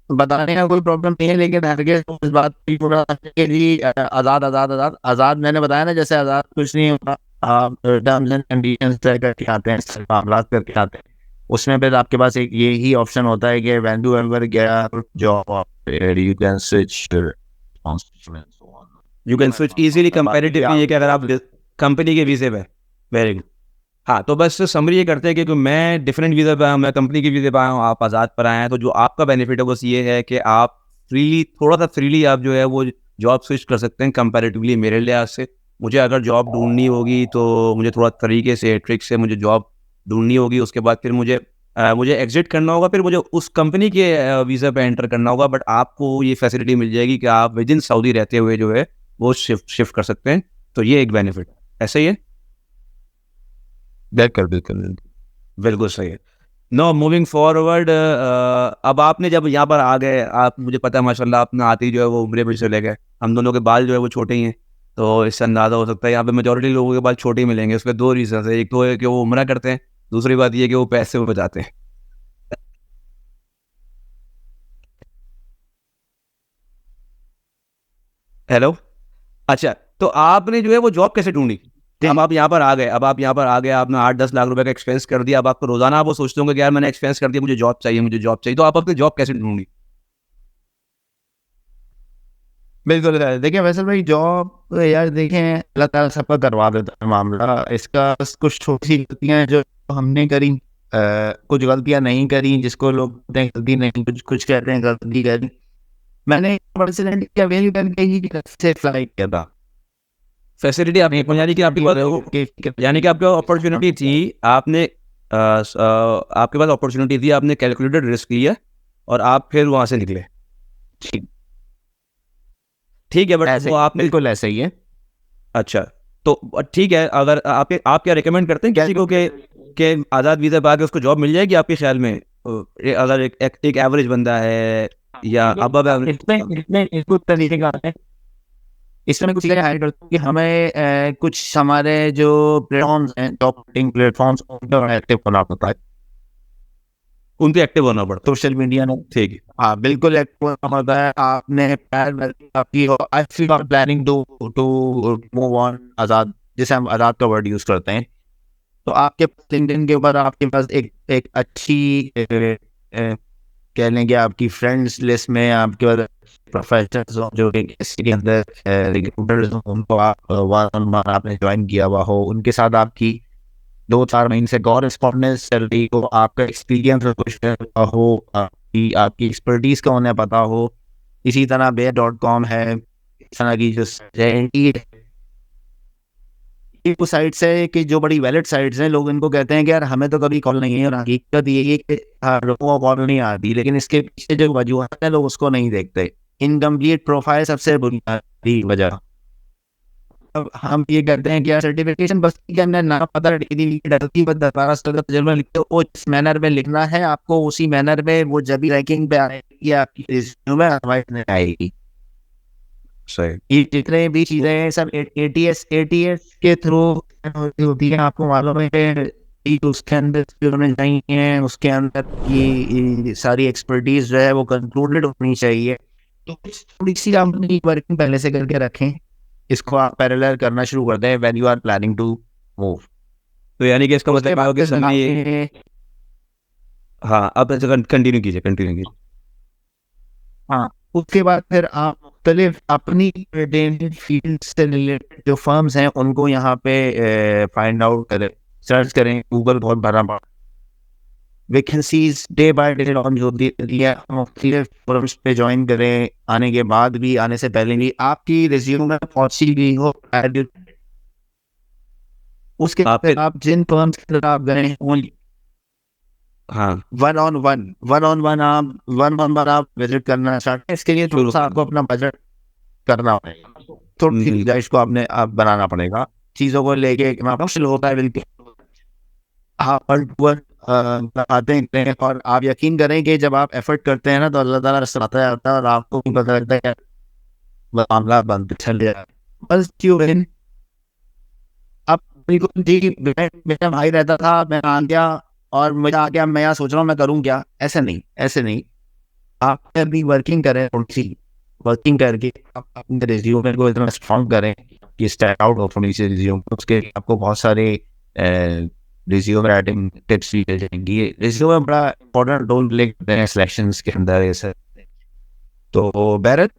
बताने का कोई प्रॉब्लम नहीं है, लेकिन इस बात की जी आजाद मैंने बताया ना, जैसे आजाद कुछ नहीं होता। आप टर्म्स एंड कंडीशंस तय करके आते हैं, मामला करके आते हैं, उसमें फिर आपके पास एक ये ही ऑप्शन होता है कि when you ever get job you can switch. You can switch easily comparatively, ये कि अगर आप कंपनी के वीज़े पे। Very good. हाँ, तो बस समरी ये करते हैं कि मैं डिफरेंट वीज़ा पे आया हूँ, मैं कंपनी के वीज़े पे आया हूँ, आप आज़ाद पर आए हैं, तो जो आपका बेनिफिट है बस ये है कि आप फ्रीली, थोड़ा-सा फ्रीली आप जो है वो जॉब स्विच कर सकते हैं कंपैरेटिवली मेरे लिहाज से। मुझे अगर जॉब ढूँढनी होगी तो मुझे थोड़ा तरीके से, ट्रिक से मुझे जॉब ढूँढनी होगी, उसके बाद फिर मुझे एग्ज़िट करना होगा, फिर मुझे उस कंपनी के वीज़ा पे एंटर करना होगा, बट आपको ये फैसिलिटी मिल जाएगी कि आप विदिन सऊदी रहते हुए जो है वो शिफ्ट कर सकते हैं। तो ये एक बेनिफिट है। ऐसा ही है? बिल्कुल बिल्कुल। बिल्कुल सही है। नो मूविंग फॉरवर्ड, अब आपने जब यहाँ पर आ गए, आप, मुझे पता है माशाल्लाह आपने आते ही जो है वो उम्रे पे चले गए। हम दोनों के बाल जो है वो छोटे ही हैं, तो इससे अंदाज़ा हो सकता है यहाँ पे मेजॉरिटी लोगों के बाल छोटे ही मिलेंगे। उसके 2 रीज़न्स है, एक तो है कि वो उम्रा करते हैं, दूसरी बात ये है कि वो पैसे वो बचाते हैं। हेलो? अच्छा, तो आपने जो है वो जॉब कैसे ढूँढी? अब आप यहाँ पर आ गए, आपने 8-10 लाख रुपए का एक्सपेंस कर दिया, अब आपको रोज़ाना आप वो सोचते होंगे कि यार मैंने एक्सपेंस कर दिया, मुझे जॉब चाहिए, तो आप अपनी जॉब कैसे ढूँढी? बिल्कुल देखिए वैसे भाई जॉब यार देखें अल्लाह ताला सबका करवा देता है मामला इसका। बस कुछ छोटी गलतियां जो हमने करी, कुछ गलतियां नहीं करी जिसको लोग कहते हैं गलती नहीं, कुछ कुछ कहते हैं गलती करी। मैंने पर्सनली अवेल करके ही से फ्लाई किया था। फैसिलिटी आपने, यानी कि आपके पास, यानी कि आपके पास अपॉर्चुनिटी थी, आपके पास अपॉर्चुनिटी थी, आपने कैलकुलेटेड रिस्क लिया और आप फिर वहाँ से निकले। ठीक है, बट ऐसे वो आपने, बिल्कुल ऐसे ही है। अच्छा, तो ठीक है, अगर आप क्या रिकमेंड करते हैं किसी को कि आज़ाद वीज़ा पा के उसको जॉब मिल जाएगी आपके ख्याल में? अगर एक एवरेज बंदा है या अबव एवरेज? इसमें इसको तरीके का है। इसमें कुछ चीज़ें हाइड करता हूँ कि हमें कुछ हमारे जो प्लेटफॉर्म्स हैं, जॉब प्लेटफॉर्म्स उन पर एक्टिव होना पड़ता है। उन पे एक्टिव होना पड़ता सोशल मीडिया में है। ठीक है। हाँ बिल्कुल एक्टिव होना पड़ता है। आपने आपकी I feel are planning to to move on आज़ाद, जिसे हम आज़ाद का वर्ड यूज़ करते हैं। तो आपके लिंक्डइन के ऊपर आपके पास एक एक अच्छी कह लें कि आपकी फ्रेंड्स लिस्ट में आपके पास प्रोफेशनल्स हो जो कि किसी के अंदर रिक्रूटर्स हो, उनको आप वन ऑन वन आपने ज्वाइन किया हुआ हो, उनके साथ आपकी 2-4 महीने से कॉरेस्पॉन्डेंस चल रही हो, आपका एक्सपीरियंस कुछ हो, आपकी एक्सपर्टीज का उन्हें पता हो। इसी तरह bear.com है, इस तरह की जो वो साइट्स है कि जो बड़ी वैलिड साइट्स हैं, लोग इनको कहते हैं कि यार हमें तो कभी कॉल नहीं है, और हकीकत ये है कि लोगों को कॉल नहीं आती, लेकिन इसके पीछे जो वजूहत है लोग उसको नहीं देखते। इनकम्प्लीट प्रोफाइल सबसे बुनियादी वजह। अब हम ये कहते हैं कि यार सर्टिफिकेशन बस के अंदर ना पता डरती तजुर्बा लिखते हो, वो जिस मैनर में लिखना है आपको उसी मैनर में वो जब भी रैंकिंग पे आएगी आपकी रिज्यूमे आएगी। सही। ये जितने भी चीजें हैं सब एटीएस के थ्रू होती है। आपको मालूम है कि उसके अंदर होने चाहिए, उसके अंदर की सारी एक्सपर्टीज जो है वो कंक्लूडेड होनी चाहिए। तो थोड़ी सी आप अपनी वर्किंग पहले से करके रखें, इसको आप पैरेलल करना शुरू कर दें when you are planning to move. तो यानी कि इसका मतलब है कि समझिए, हाँ, अब कंटिन्यू कीजिए। हाँ उसके बाद फिर आप मुख्तलिफ अपनी फील्ड से रिलेटेड जो फर्म्स हैं उनको यहाँ पे फाइंड आउट करें, सर्च करें। गूगल बहुत भरा पड़ा, vacancies day by day launch होती है। मुख्तलिफ फर्म्स पे ज्वाइन करें, आने के बाद भी, आने से पहले भी आपकी रिज्यूमे पहुंची भी हो, उसके बाद आप जिन फर्म्स की तरफ आप गए हैं हाँ, वन ऑन वन आप विजिट करना स्टार्ट करें। इसके लिए थोड़ा सा आपको अपना बजट करना पड़ेगा, थोड़ी गुंजाइश को आपने आप बनाना पड़ेगा। चीज़ों को लेके मुश्किल होता है बिल्कुल, आप आते हैं और आप यकीन करें कि जब आप एफर्ट करते हैं ना तो अल्लाह ताला रास्ता आता है और आपको भी पता लगता है मामला बनते चल जाए। बस क्यों अब बिल्कुल जी, मेरा भाई रहता था, मैं आ गया और मुझे आ गया, मैं यहाँ सोच रहा हूँ मैं करूँ क्या। ऐसे नहीं आप अभी वर्किंग करें, थोड़ी सी वर्किंग करके आप अपने रिज्यूमे को इतना स्ट्रॉन्ग करें कि स्टैंड आउट हो थोड़ी सी रिज्यूम। उसके लिए आपको बहुत सारे रिज्यूमे राइटिंग टिप्स भी मिल जाएंगी। रिज्यूमे बड़ा इंपॉर्टेंट रोल प्ले करते हैं सिलेक्शंस के अंदर। ये सब तो बहरत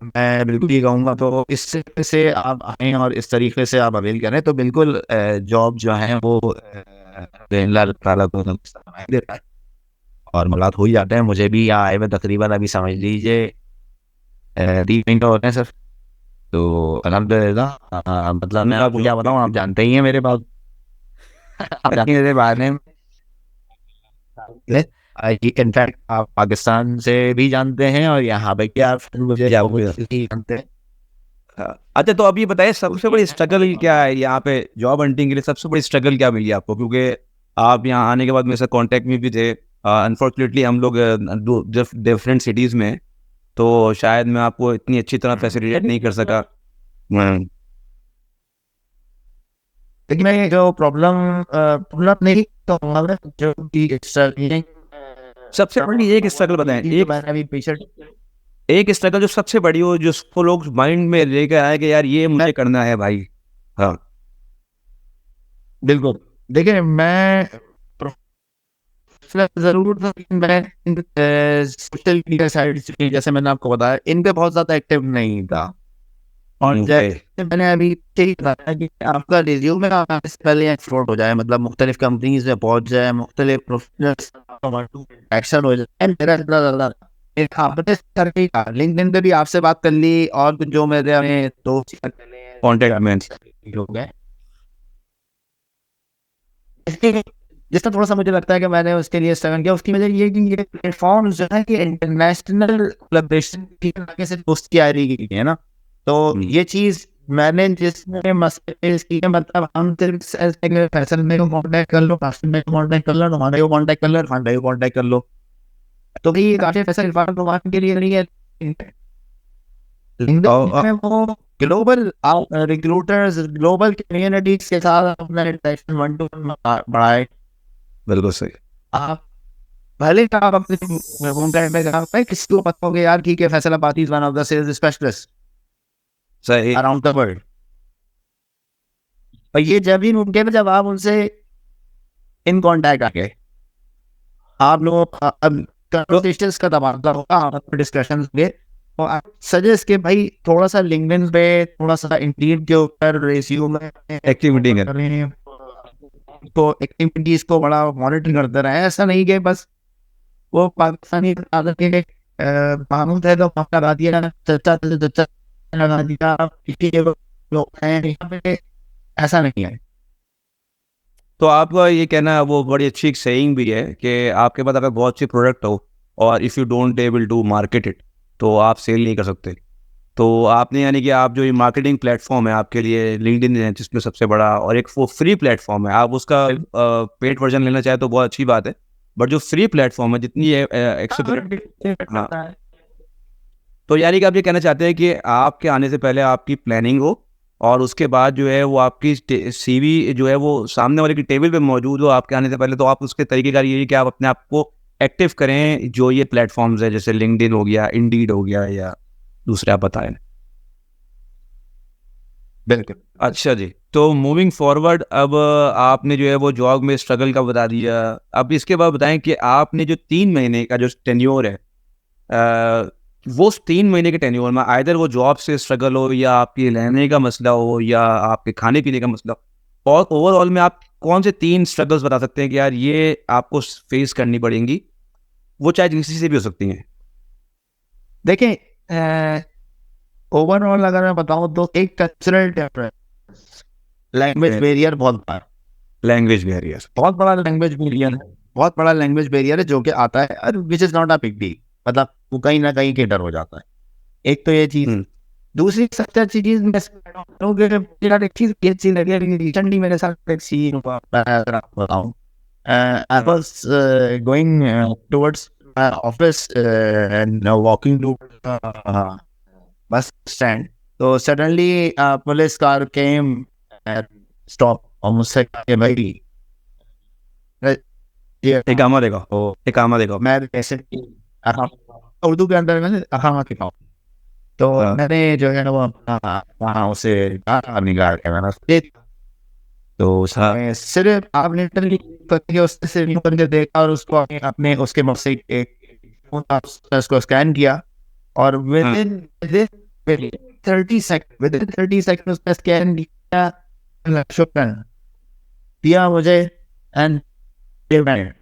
मैं बिल्कुल ये कहूँगा, तो इससे से आप आएँ और इस तरीके से आप अवेल करें तो बिल्कुल जॉब जो है वो अल्लाह ताला को देता है और मुलाकात हो ही जाते हैं। मुझे भी यहाँ आए हुए तकरीबन अभी समझ लीजिए 3 महीने हो गए सर। तो अल्हम्दुलिल्लाह मतलब मैं आपको क्या बताऊँ, आप जानते ही हैं मेरे बारे आप जानते हैं मेरे बारे में। इनफैक्ट आप पाकिस्तान से भी जानते हैं और यहाँ पे क्या आप मुझे जानते हैं। अच्छा, तो अब ये बताइए सबसे बड़ी स्ट्रगल क्या है यहाँ पे जॉब हंटिंग के लिए? सबसे बड़ी स्ट्रगल क्या मिली आपको? क्योंकि आप यहाँ आने के बाद मेरे से कांटेक्ट में भी थे। अनफॉर्चुनेटली हम लोग डिफरेंट सिटीज़ में हैं, तो शायद मैं आपको इतनी अच्छी तरह फैसिलिटेट नहीं कर सका। लेकिन मैं जो प्रॉब्लम नहीं कहूँगा मैं, जो कि struggling, सबसे बड़ी एक स्ट्रगल बताएं, एक मैंने अभी पेशेंट एक स्ट्रगल जो सबसे बड़ी हो, जिसको लोग माइंड में लेकर आए कि यार ये मुझे करना है भाई। हाँ, बिल्कुल। देखिए मैं जरूर था, लेकिन मैं सोशल मीडिया साइट से, जैसे मैंने आपको बताया, इन पे बहुत ज्यादा एक्टिव नहीं था। और जैसे मैंने अभी यही बताया कि आपका रिज्यूमे आने से पहले एक्सपोर्ट हो जाए, मतलब मुख्तलिफ कंपनीज में पहुंच जाए, मुख्तलिफ प्रोफेशनल एक्शन हो जाए, मेरा इतना ज्यादा एक आपने करके लिंक्डइन पे भी आपसे बात कर ली और जो मेरे दोस्त कॉन्टेक्ट में हो गए, जिसका थोड़ा सा मुझे लगता है कि मैंने उसके लिए स्ट्रगल किया। उसकी वजह ये कि ये प्लेटफॉर्म जो है कि इंटरनेशनल कोलैबोरेशन की आगे से दोस्त की आ रही है ना, तो ये चीज मैंने जिसमें मसले फेस किए, मतलब हम सिर्फ फैसल में को कांटेक्ट कर लो, कासिम में को कांटेक्ट कर लो, हमारे को कांटेक्ट कर लो, फांडा को कांटेक्ट कर लो, तो भी ये काफी फैसल इरफान के लिए नहीं है। लिंक्डइन में वो ग्लोबल रिक्रूटर्स, ग्लोबल कम्युनिटीज के साथ अपना इंटरेक्शन वन टू वन बढ़ाए। बिल्कुल सही। आप भले आप अपने होम टाइम पे भाई किसी को पता होगा यार, ठीक है, Faisalabad is one of the sales specialist सही। अराउंड द वर्ल्ड, और ये जब भी मुमकिन है जब आप उनसे इन कांटेक्ट आके आप लोग कन्वर्सेशंस का तबादला होगा, आपके डिस्कशंस में, और आप सजेस्ट के भाई थोड़ा सा लिंक्डइन पे, थोड़ा सा इंडीड के ऊपर रिज्यूमे एक्टिविटी कर करें, तो एक्टिविटीज को बड़ा मॉनिटर करते रहे। ऐसा नहीं कि बस वो पाकिस्तानी आदत के कानून है तो माफ लगा दिया, चर्चा लगा दिया, किसी के लोग हैं यहाँ पे, ऐसा नहीं है। तो आपका ये कहना है, वो बड़ी अच्छी एक सेइंग भी है कि आपके पास अगर बहुत अच्छी प्रोडक्ट हो और if you don't able to market it, तो आप सेल नहीं कर सकते। तो आपने यानी कि आप जो ये मार्केटिंग प्लेटफॉर्म है आपके लिए लिंक्डइन है, जिसमें सबसे बड़ा, और एक वो फ्री प्लेटफॉर्म है, आप उसका पेड वर्जन लेना चाहे तो बहुत अच्छी बात है, बट जो फ्री प्लेटफॉर्म है जितनी हाँ, तो यानी कि आप ये कहना चाहते हैं कि आपके आने से पहले आपकी प्लानिंग हो और उसके बाद जो है वो आपकी सीवी जो है वो सामने वाले की टेबल पे मौजूद हो आपके आने से पहले। तो आप उसके तरीकेकार ये है कि आप अपने आप को एक्टिव करें, जो ये प्लेटफॉर्म्स है जैसे लिंक्डइन हो गया, इंडीड हो गया, या दूसरे आप बताएं। बिल्कुल। अच्छा जी, तो मूविंग फॉरवर्ड, अब आपने जो है वो जॉब में स्ट्रगल का बता दिया, अब इसके बाद बताएं कि आपने जो 3 महीने का जो टेन्योर है, वो 3 महीने के टेन्योर में आइदर वो जॉब से स्ट्रगल हो या आपके रहने का मसला हो या आपके खाने पीने का मसला हो, और ओवरऑल में आप कौन से 3 स्ट्रगल्स बता सकते हैं कि यार ये आपको फेस करनी पड़ेंगी, वो चाहे किसी से भी हो सकती हैं? देखिए ओवरऑल अगर मैं बताऊं तो एक कल्चरल डिफरेंस, लैंग्वेज बैरियर बहुत बड़ा, लैंग्वेज बैरियर बहुत बड़ा लैंग्वेज बैरियर है, बहुत बड़ा लैंग्वेज बैरियर है जो कि आता है, और which is not a big deal, मतलब वो कहीं ना कहीं के डर हो जाता है। एक तो ये चीज। दूसरी सबसे अच्छी चीज मैं एक चीज ये चीज लगी रिसेंटली मेरे साथ एक सीन हुआ, मैं बताऊं, I was going towards my office and walking to bus stand, तो suddenly police car came and stop और मुझसे कहा कि भाई इकामा देखो। मैं कैसे उर्दू के अंदर मैंने अकामा दिखाऊं, तो मैंने जो है ना वो अपना वहाँ उसे निकाल के मैंने दे दिया। तो उसने सिर्फ आप लिटरली करके उससे सिर्फ यूं करके देखा और उसको अपने उसके मुझसे एक उसको स्कैन किया और विदिन 30 सेकंड उसने स्कैन किया, शुक्र दिया मुझे एंड पेमेंट।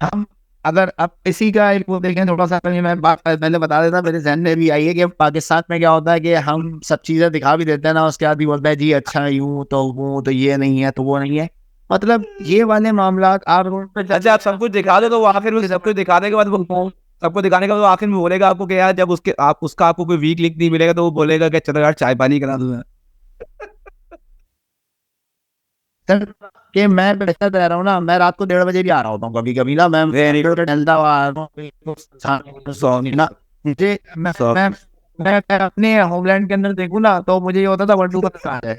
हम अगर अब इसी का एक वो देखें थोड़ा सा, मैं बात पहले बता देता, मेरे जहन में भी आई है कि पाकिस्तान में क्या होता है कि हम सब चीज़ें दिखा भी देते हैं ना, उसके बाद भी बोलता है जी अच्छा यूँ तो वो तो ये नहीं है तो वो नहीं है। मतलब ये वाले मामला आप रोड पे अच्छा आप सब कुछ दिखा दे तो वो आखिर में सब कुछ दिखाने के बाद वो सबको दिखाने के बाद वो आखिर में बोलेगा आपको कि यार जब उसके आप उसका आपको कोई वीक लिंक नहीं मिलेगा तो वो बोलेगा कि चलो यार चाय पानी करा दूंगा। सर कि मैं बेहतर रह रहा हूँ ना, मैं रात को 1:30 बजे भी आ रहा होता हूँ कभी कभी ना, मैं टहलता हुआ आ रहा हूँ ना, मुझे मैं अपने होमलैंड के अंदर देखूँ ना तो मुझे ये होता था 1 2 का है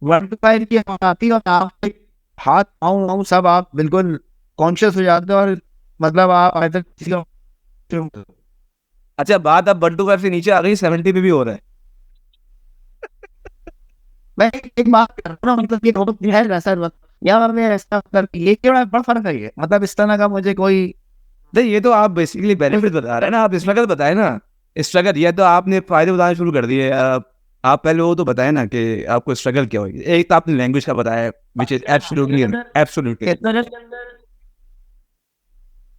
1 2 की आती और आप हाथ पाँव सब आप बिल्कुल कॉन्शियस हो जाते हो, और मतलब आप ऐसा किसी का अच्छा बात अब 125 से नीचे आ गई 70 पे भी हो रहा है। मैं एक बात कर रहा हूँ, मतलब ये रोड है वैसा या मैं ऐसा कर ये क्या बड़ा फर्क है ये, मतलब इस तरह का मुझे कोई नहीं ये तो आप बेसिकली बेनिफिट बता रहे हैं ना, आप स्ट्रगल बताए ना, स्ट्रगल ये तो आपने फायदे बताने शुरू कर दिए। आप पहले वो तो बताए ना कि आपको स्ट्रगल क्या होगी। एक तो आपने लैंग्वेज का बताया विच इज एब्सोल्युटली एब्सोल्युटली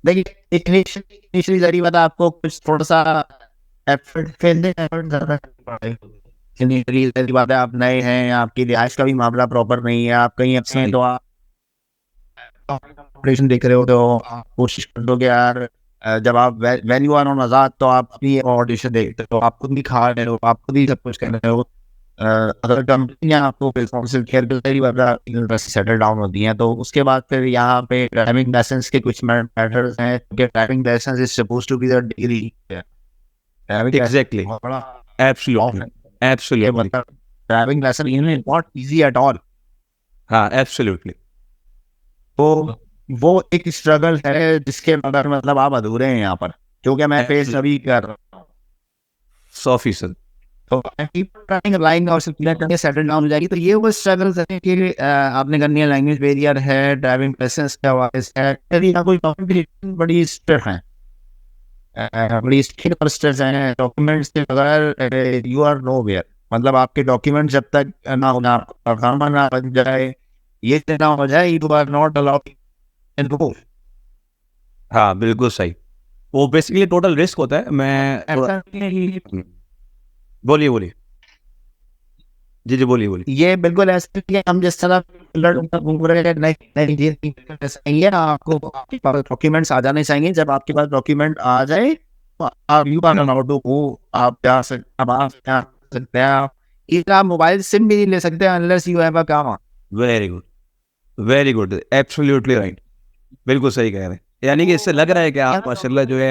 देखिए इनिशियली जरिए बता आपको कुछ थोड़ा सा एफर्ट ज्यादा इनिशियली बात है, आप नए हैं, आपकी रिहाइश का भी मामला प्रॉपर नहीं है, आप कहीं अपसे हैं तो आप ऑपरेशन देख रहे हो तो आप कोशिश कर दो कि यार जब आप व्हेन यू आर ऑन आजाद तो आप अपनी ऑडिशन देखते हो, आप खुद भी खा रहे हो, आप खुद ही सब कुछ कर रहे हो। अगर कंपनियां आपको responsible care university settle down होती हैं तो उसके बाद फिर यहाँ पे ड्राइविंग लाइसेंस के कुछ मैटर्स हैं, driving licence is suppose to be the degree, exactly absolutely absolutely driving licence is not easy at all. हाँ एब्सोल्युटली तो वो एक स्ट्रगल है जिसके मगर मतलब आप अधूरे हैं यहाँ पर, क्योंकि मैं फेस अभी कर रहा हूँ 100%। तो लाइन और सेटल डाउन हो जाएगी। तो ये वो स्ट्रगल है कि आपने करनी है, लैंग्वेज बैरियर है, ड्राइविंग लाइसेंस का वाइस है, यदि ना कोई डॉक्यूमेंट बड़ी स्ट्रिक्ट है, बड़ी स्ट्रिक्ट और स्ट्रिक्ट है डॉक्यूमेंट्स के बगैर यू आर नो वेयर, मतलब आपके डॉक्यूमेंट जब तक ना होना काम ना बन जाए, ये ना हो जाए, you are not allowed in to. हाँ बिल्कुल सही, वो बेसिकली टोटल रिस्क होता है। बोलिए बोलिए जी जी बोलिए बोलिए। ये बिल्कुल ऐसे कि हम जिस तरह घूम रहे हैं, नहीं नहीं है, आपको आपके पास डॉक्यूमेंट्स आ जाने चाहिए, जब आपके पास डॉक्यूमेंट आ जाए तो आप you can allowed to go, आप जा सकते हैं, इस आप मोबाइल सिम भी नहीं ले सकते अनलेस यू हैव अ काम। वेरी गुड एब्सोल्युटली राइट, बिल्कुल सही कह रहे हैं। यानी कि इससे लग रहा है कि आप माशाल्लाह जो है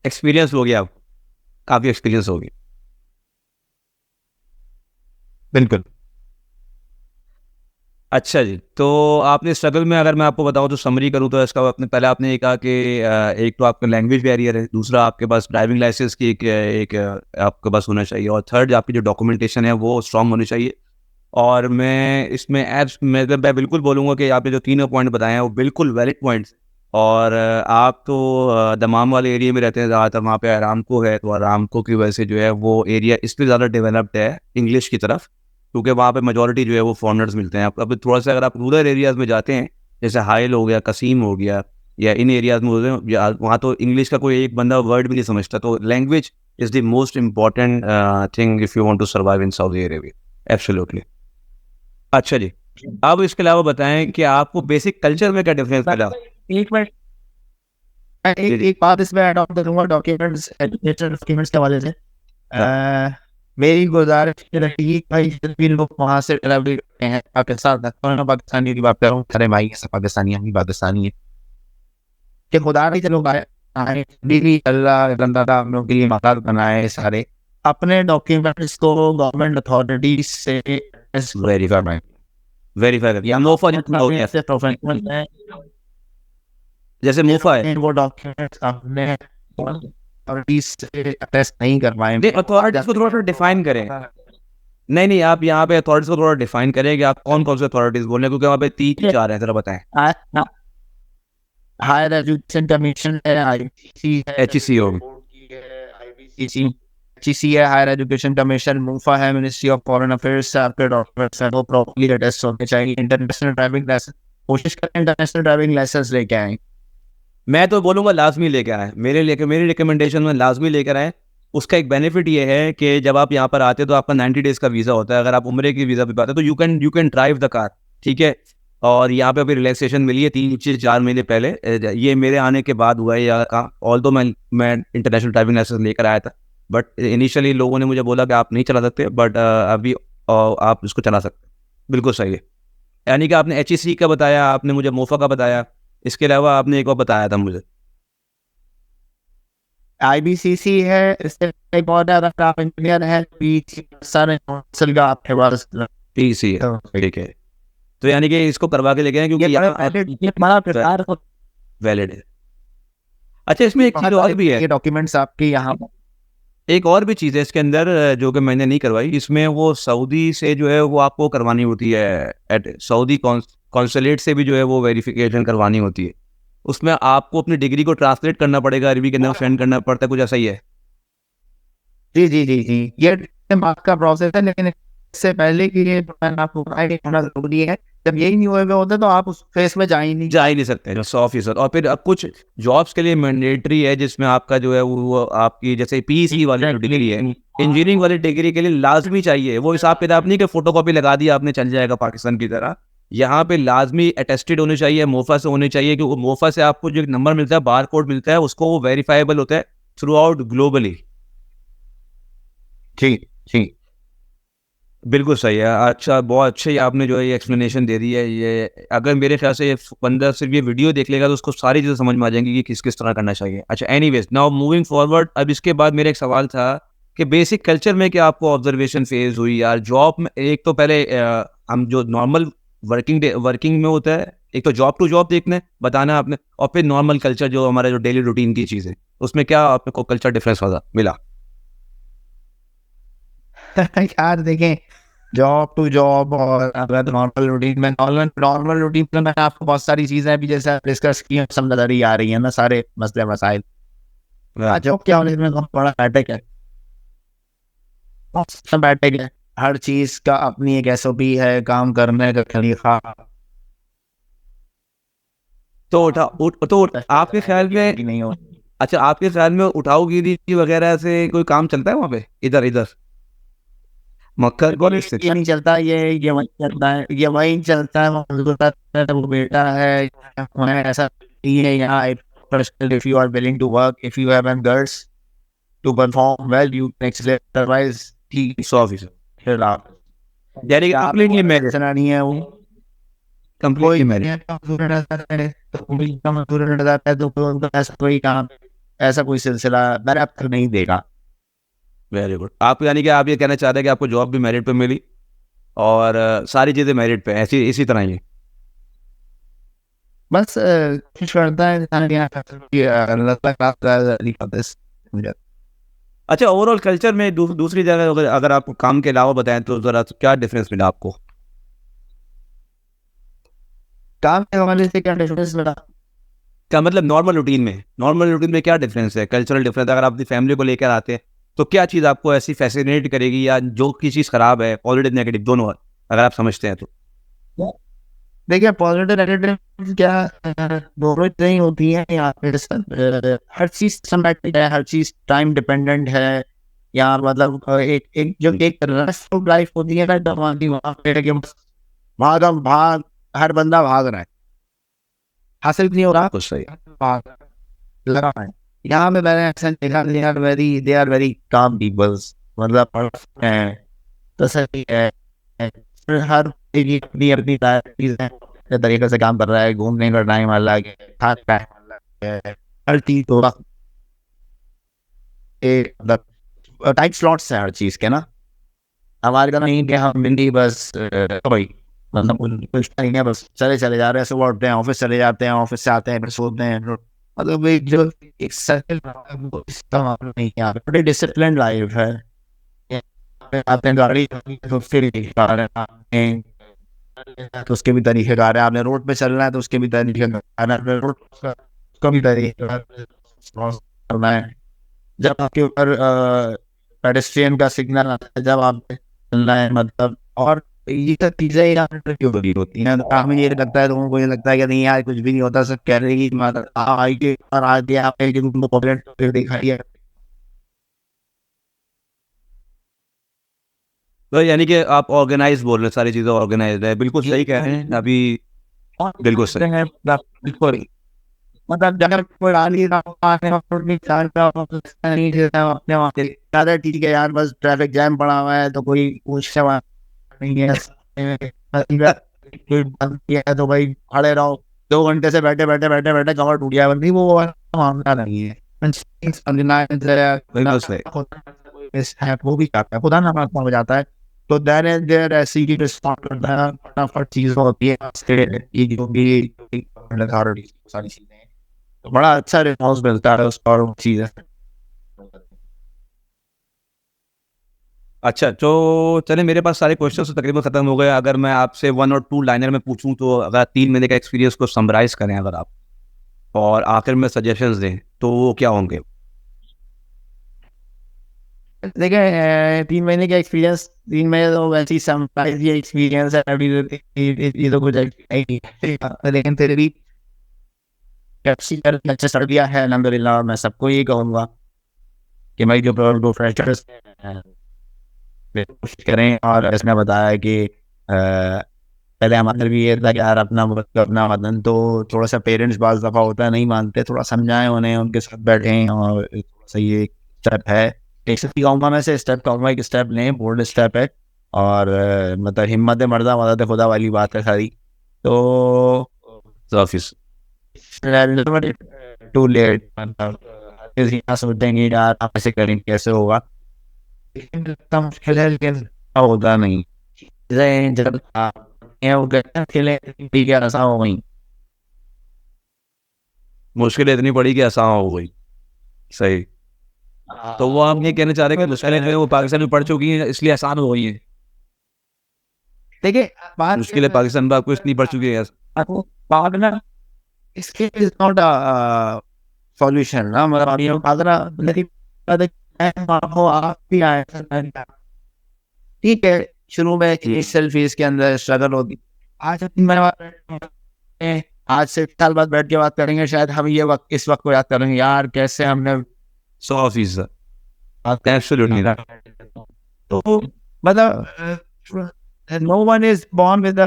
एक्सपीरियंस हो गया, आप काफी एक्सपीरियंस हो गया। बिल्कुल। अच्छा जी, तो आपने स्ट्रगल में अगर मैं आपको बताऊं तो समरी करूं तो इसका अपने पहले आपने ये कहा कि एक तो आपका लैंग्वेज बैरियर है, दूसरा आपके पास ड्राइविंग लाइसेंस की एक आपके पास होना चाहिए, और थर्ड आपकी जो डॉक्यूमेंटेशन है वो स्ट्रांग होनी चाहिए। और मैं इसमें एप्स मैं बिल्कुल बोलूँगा कि आपने जो तीनों पॉइंट बताए हैं वो बिल्कुल वैलिड पॉइंट्स। और आप तो दमाम वाले एरिया में रहते हैं ज़्यादातर, वहाँ पे अरामको है, तो अरामको की वजह से जो है वो एरिया इसलिए ज़्यादा डेवलप्ड है इंग्लिश की तरफ, क्योंकि वहाँ पे मेजॉरिटी जो है वो फॉरेनर्स मिलते हैं। अब थोड़ा सा अगर आप रूरल एरियाज़ में जाते हैं, जैसे हाइल हो गया, कसीम हो गया, या इन एरियाज़ में होते हैं वहाँ तो इंग्लिश का कोई एक बंदा वर्ड भी नहीं समझता। तो language is the most important thing if you want to survive in Saudi Arabia. Absolutely. अच्छा जी, अब इसके अलावा बताएं कि आपको बेसिक कल्चर में क्या डिफरेंस मिला। एक मिनट, एक बात इसमें ऐड ऑन करूंगा डॉक्यूमेंट्स एजुकेशन डॉक्यूमेंट्स के हवाले से। मेरी गुजारिश रहेगी भाई, जितने भी लोग वहाँ से ट्रैवल करते हैं पाकिस्तान तक, तो पाकिस्तानी की बात कर रहा हूँ, अरे भाई सब पाकिस्तानी हम भी पाकिस्तानी है कि खुदा नहीं चलो आए भी अल्लाह बंदा था हम लोग के लिए मकान बनाए सारे, अपने डॉक्यूमेंट्स को गवर्नमेंट अथॉरिटीज से वेरीफाई वेरीफाई या मोफा जितना हो गया, प्रोफेशनल है, जैसे मोफा है वो डॉक्यूमेंट्स आपने अथॉरिटीज से टेस्ट नहीं करवाए। अथॉरिटीज को थोड़ा सा डिफाइन करें। नहीं नहीं, आप यहाँ पे अथॉरिटीज को थोड़ा डिफाइन करें कि आप कौन कौन से अथॉरिटीज बोल रहे हैं, क्योंकि वहाँ पे 3 4 हैं, जरा बताएं। हायर एजुकेशन कमीशन है, ITC है, HEC हो, HEC है, हायर एजुकेशन कमीशन, मूफा है, मिनिस्ट्री ऑफ फॉरेन अफेयर्स से आपके डॉक्यूमेंट्स हैं वो प्रॉपर्ली अटेस्ट होने चाहिए। इंटरनेशनल ड्राइविंग लाइसेंस, कोशिश करें इंटरनेशनल ड्राइविंग लाइसेंस लेके आए। मैं तो बोलूँगा लाजमी लेकर आए, मेरी रिकमेंडेशन में लाजमी लेकर आए। उसका एक बेनिफिट ये है कि जब आप यहाँ पर आते हो तो आपका 90 डेज़ का वीज़ा होता है। अगर आप उम्रे की वीज़ा पे आते हो तो you can drive the car, ठीक है। और यहाँ पे अभी रिलैक्सेशन मिली है 3 से 4 महीने पहले। ये मेरे आने के बाद हुआ है यहाँ का। ऑल्दो मैं इंटरनेशनल ड्राइविंग लाइसेंस लेकर आया था, बट इनिशियली लोगों ने मुझे बोला कि आप नहीं चला सकते, बट अभी आप इसको चला सकते। बिल्कुल सही है। यानी कि आपने HEC का बताया, आपने मुझे मोफा का बताया, इसके अलावा आपने एक और बताया था मुझे। IBCC है, इससे एक और है, अगर आप इंजीनियर हैं सारे काउंसिल का आपके पास TC है, ठीक है। तो यानी कि इसको करवा के लेके आए क्योंकि ये वैलिड है। अच्छा, इसमें एक चीज़ और भी है, ये डॉक्यूमेंट्स आपके यहाँ एक और भी चीज़ है इसके अंदर जो कि मैंने नहीं करवाई। इसमें वो सऊदी से जो है वो आपको करवानी होती है, एट सऊदी कॉन्सुलेट से भी जो है वो वेरिफिकेशन करवानी होती है। उसमें आपको अपनी डिग्री को ट्रांसलेट करना पड़ेगा, अरबी के अंदर सेंड करना पड़ता है, कुछ ऐसा ही है। जी ये बात का प्रोसेस है, लेकिन इससे पहले कि ये आपको होना जरूरी है। जब यही नहीं हुए होते तो आप उस फेस में जा ही नहीं सकते 100%। और फिर अब कुछ जॉब्स के लिए मैंडेटरी है जिसमें आपका जो है वो आपकी जैसे PEC वाली डिग्री है, इंजीनियरिंग वाली डिग्री के लिए लाजमी चाहिए। वो हिसाब किताब नहीं कि फोटोकॉपी लगा दी आपने चल जाएगा पाकिस्तान की तरह। यहाँ पे लाजमी अटेस्टेड होने चाहिए, मोफा से होने चाहिए, क्योंकि मोफा से आपको जो एक नंबर मिलता है, बार कोड मिलता है, उसको वो वेरीफाइबल होता है थ्रू आउट ग्लोबली। ठीक ठीक बिल्कुल सही है। अच्छा, बहुत अच्छे आपने जो है ये एक्सप्लेनेशन दे दी है। ये अगर मेरे ख्याल से ये बंदा सिर्फ ये वीडियो देख लेगा तो उसको सारी चीज़ें समझ में आ जाएंगी कि किस किस तरह करना चाहिए। अच्छा, एनीवेज नाउ मूविंग फॉरवर्ड, अब इसके बाद मेरा एक सवाल था कि बेसिक कल्चर में क्या आपको ऑब्जर्वेशन फेज हुई यार जॉब में? एक तो पहले हम जो नॉर्मल वर्किंग में होता है, एक तो जॉब टू जॉब देखना बताना आपने, और फिर नॉर्मल कल्चर जो हमारा जो डेली रूटीन की चीज़ है उसमें क्या आपको कल्चर डिफरेंस मिला? यार देखें, जॉब टू जॉब और अगर नॉर्मल रूटीन में मैंने आपको बहुत सारी चीजें भी जैसे डिस्कस की समझ आ रही है ना, सारे मसले मसाइल। जॉब क्या होने में बड़ा बैठक है, बैठक है, हर चीज का अपनी एक SOP है, काम करने का तरीका। तो आपके ख्याल में नहीं हो, अच्छा, आपके ख्याल में उठाओगिरी वगैरह से कोई काम चलता है वहाँ पे? इधर मक्खर ये नहीं चलता, ये वही चलता है, ये वही चलता है। वो बेटा है ऐसा नहीं है यहाँ। If you are willing to work, if you have guts to perform well, you can excel. Otherwise, 100%। यानी कि completely merit, नहीं है वो completely merit। तो ऐसा कोई काम, ऐसा कोई सिलसिला मेरा अब तक नहीं देगा। Very good. आप यानी कि आप ये कहना चाहते हैं कि आपको जॉब भी मेरिट पे मिली और सारी चीज़ें मेरिट पे, ऐसी इसी तरह ही? बस कुछ करता है अच्छा, ओवरऑल कल्चर में दूसरी जगह अगर आप काम के अलावा बताएं तो ज़रा क्या डिफरेंस मिला आपको? काम के हवाले से क्या डिफरेंस मिला? क्या मतलब नॉर्मल रूटीन में क्या डिफरेंस है, कल्चरल डिफरेंस? अगर आप अपनी फैमिली को लेकर आते हैं तो क्या चीज़ आपको ऐसी फैसिनेट करेगी, या जो की चीज़ खराब है, पॉजिटिव नेगेटिव दोनों है, अगर आप समझते हैं तो? देखिए, पॉजिटिव नेगेटिव क्या दोनों चीजें होती हैं यहाँ पे। हर चीज सिस्टमैटिक है, हर चीज टाइम डिपेंडेंट है यहाँ। मतलब एक जो एक रेस्टफुल लाइफ होती है ना, वहाँ पे भाग हर बंदा भाग रहा है, हासिल नहीं हो रहा कुछ सही। भाग लगा है। यहाँ पे मैंने ऐसा देखा, they are very calm peoples. मतलब तो सही है, हर अपनी तरीके से काम कर रहा है। घूमने का टाइम अलग है, खाने का टाइम अलग है, हर चीज तो मतलब टाइम स्लॉट्स है हर चीज के ना। हमारे का नहीं कि हम मिली बस कोई मतलब कुछ नहीं है, बस चले जा रहे हैं, सुबह उठते हैं, ऑफिस चले जाते हैं, ऑफिस से आते हैं, फिर सोते हैं। मतलब एक जो एक सर्कल नहीं, यहाँ पे बड़ी डिसिप्लिन लाइफ है। आते हैं गाड़ी तो फिर तो उसके भी तरीके कार है, आपने रोड पे चलना है तो उसके भी तरीके कार है, रोड का भी तरीका करना है। जब आपके ऊपर पेडेस्ट्रियन का सिग्नल आता है, जब आप चलना है मतलब, और ये सब चीजें यहाँ पे क्यों बड़ी होती हैं? हमें ये लगता है, लोगों को ये लगता है कि नहीं यार कुछ भी नहीं होता, सब कह रहे हैं कि आई के और आज दिया आपने कि तुमको पॉपुलेट फिर दिखाई है। तो यानी कि आप ऑर्गेनाइज बोल रहे हैं, सारी चीज़ें ऑर्गेनाइज है, बिल्कुल सही कह रहे हैं अभी। और बिल्कुल सही। हैं बिल्कुल, मतलब जगह कोई आ नहीं रहा है, अपने चार पे नहीं देता अपने वहाँ से ज़्यादा ठीक है यार, बस ट्रैफिक जैम पड़ा हुआ है तो कोई पूछने वाला नहीं है। कोई बंद किया है तो भाई खड़े रहो, 2 घंटे से बैठे बैठे बैठे बैठे कवर टूट गया, बंदी वो वाला मामला नहीं है। बिल्कुल सही। वो भी करता है, खुदा ना खास्ता हो जाता है तो देन एंड देयर ऐसी की रिस्पॉन्ड करता है, फटाफट चीज होती है ये जो भी अथॉरिटी सारी चीजें हैं, तो बड़ा अच्छा रिस्पॉन्स मिलता है उसका, और चीजें। अच्छा, तो चले, मेरे पास सारे क्वेश्चन तो तकरीबन खत्म हो गए। अगर मैं आपसे 1 और 2 लाइनर में पूछूं, तो अगर 3 महीने का एक्सपीरियंस को समराइज करें अगर आप, और आखिर में सजेशंस दें, तो वो क्या होंगे? देखिए 3 महीने का एक्सपीरियंस, 3 महीने तो वैसे ही सरप्राइज ये एक्सपीरियंस है अभी, ये तो कुछ नहीं है, लेकिन फिर भी कैप्सी कर अच्छा स्टार्ट किया है अल्हम्दुलिल्लाह। और मैं सबको ये कहूँगा कि भाई जो फ्रेशर्स कोशिश करें, और इसने बताया कि पहले हमारे भी ये था कि यार अपना वक्त अपना वतन, तो थोड़ा सा पेरेंट्स बाज़ दफ़ा होता है नहीं मानते, थोड़ा समझाएं उन्हें, उनके साथ बैठें, और थोड़ा सा ये स्टेप है, एक से कहूँगा मैं से स्टेप कहूँगा, एक स्टेप लें, बोल्ड स्टेप है, और मतलब हिम्मत मर्दा मदद खुदा वाली बात है सारी। तो ऑफिस टू लेट, मतलब सोचेंगे यार आप ऐसे करेंगे कैसे होगा, लेकिन इतना मुश्किल है, लेकिन होता नहीं। जब आप वो खेले ठीक है, ऐसा हो गई। मुश्किलें इतनी पड़ी कि आसान हो गई। सही। तो वो आप ये कहना चाह रहे हैं कि मुश्किलें जो है वो पाकिस्तान में पड़ चुकी हैं, इसलिए आसान हो गई है? देखिए बात मुश्किलें पाकिस्तान में आपको इसलिए पड़ चुकी है? आपको बात ना, इसके इज नॉट अ सॉल्यूशन ना, मतलब ये बात ना, नहीं आपको आप भी आए, ठीक है शुरू में इनिशियल फेज के अंदर स्ट्रगल होगी। आज आज से साल बाद बैठ के बात करेंगे, शायद हम ये वक्त इस वक्त को याद करेंगे, यार कैसे हमने 100%। बात एब्सोल्युटली। तो मतलब no one is born with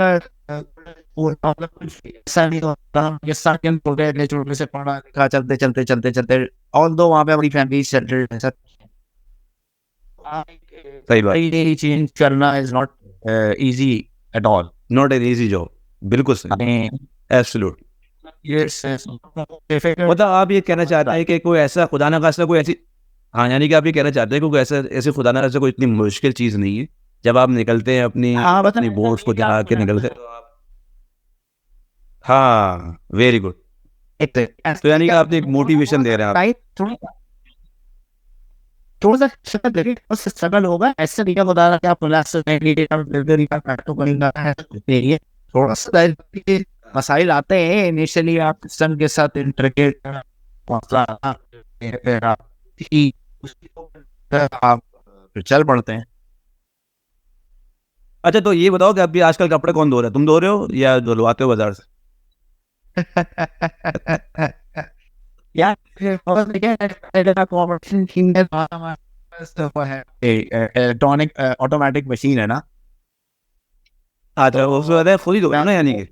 ऐसा नहीं होता कि सेकंड छोटे छोटे से पढ़ा लिखा चलते चलते चलते चलते, ऑल दो वहाँ पे अपनी फैमिली सेटल्ड है, सही बात। चेंज करना is not easy at all. Not an easy job. बिल्कुल सही। एब्सोल्यूट। मतलब आप ये कहना चाहते हैं कि कोई ऐसा खुदा ना खास्ता कोई ऐसी, हाँ, यानी कि आप ये कहना चाहते हैं कि कोई ऐसा ऐसे खुदा ना खास्ता कोई इतनी मुश्किल चीज़ नहीं है, जब आप निकलते हैं अपनी बोर्ड्स को जला के निकलते हैं तो आप, हाँ, वेरी गुड। तो यानी कि आपने एक मोटिवेशन दे रहे हैं आप। थोड़ा सा स्ट्रगल देखिए, बस स्ट्रगल होगा, ऐसे नहीं क्या बता रहा कि आप क्लास से तो करेंगे, थोड़ा सा मसाइल आते हैं इनिशियली, आप सिस्टम के साथ इंटरकेट आप फिर चल पड़ते हैं। अच्छा, तो ये बताओ कि अभी आजकल कपड़े कौन धो रहा है, तुम धो रहे हो या धुलवाते हो बाजार से? यार इलेक्ट्रॉनिक ऑटोमेटिक मशीन है ना। अच्छा, उसमें बताया खुद ही धो रहे हो ना, यानी कि?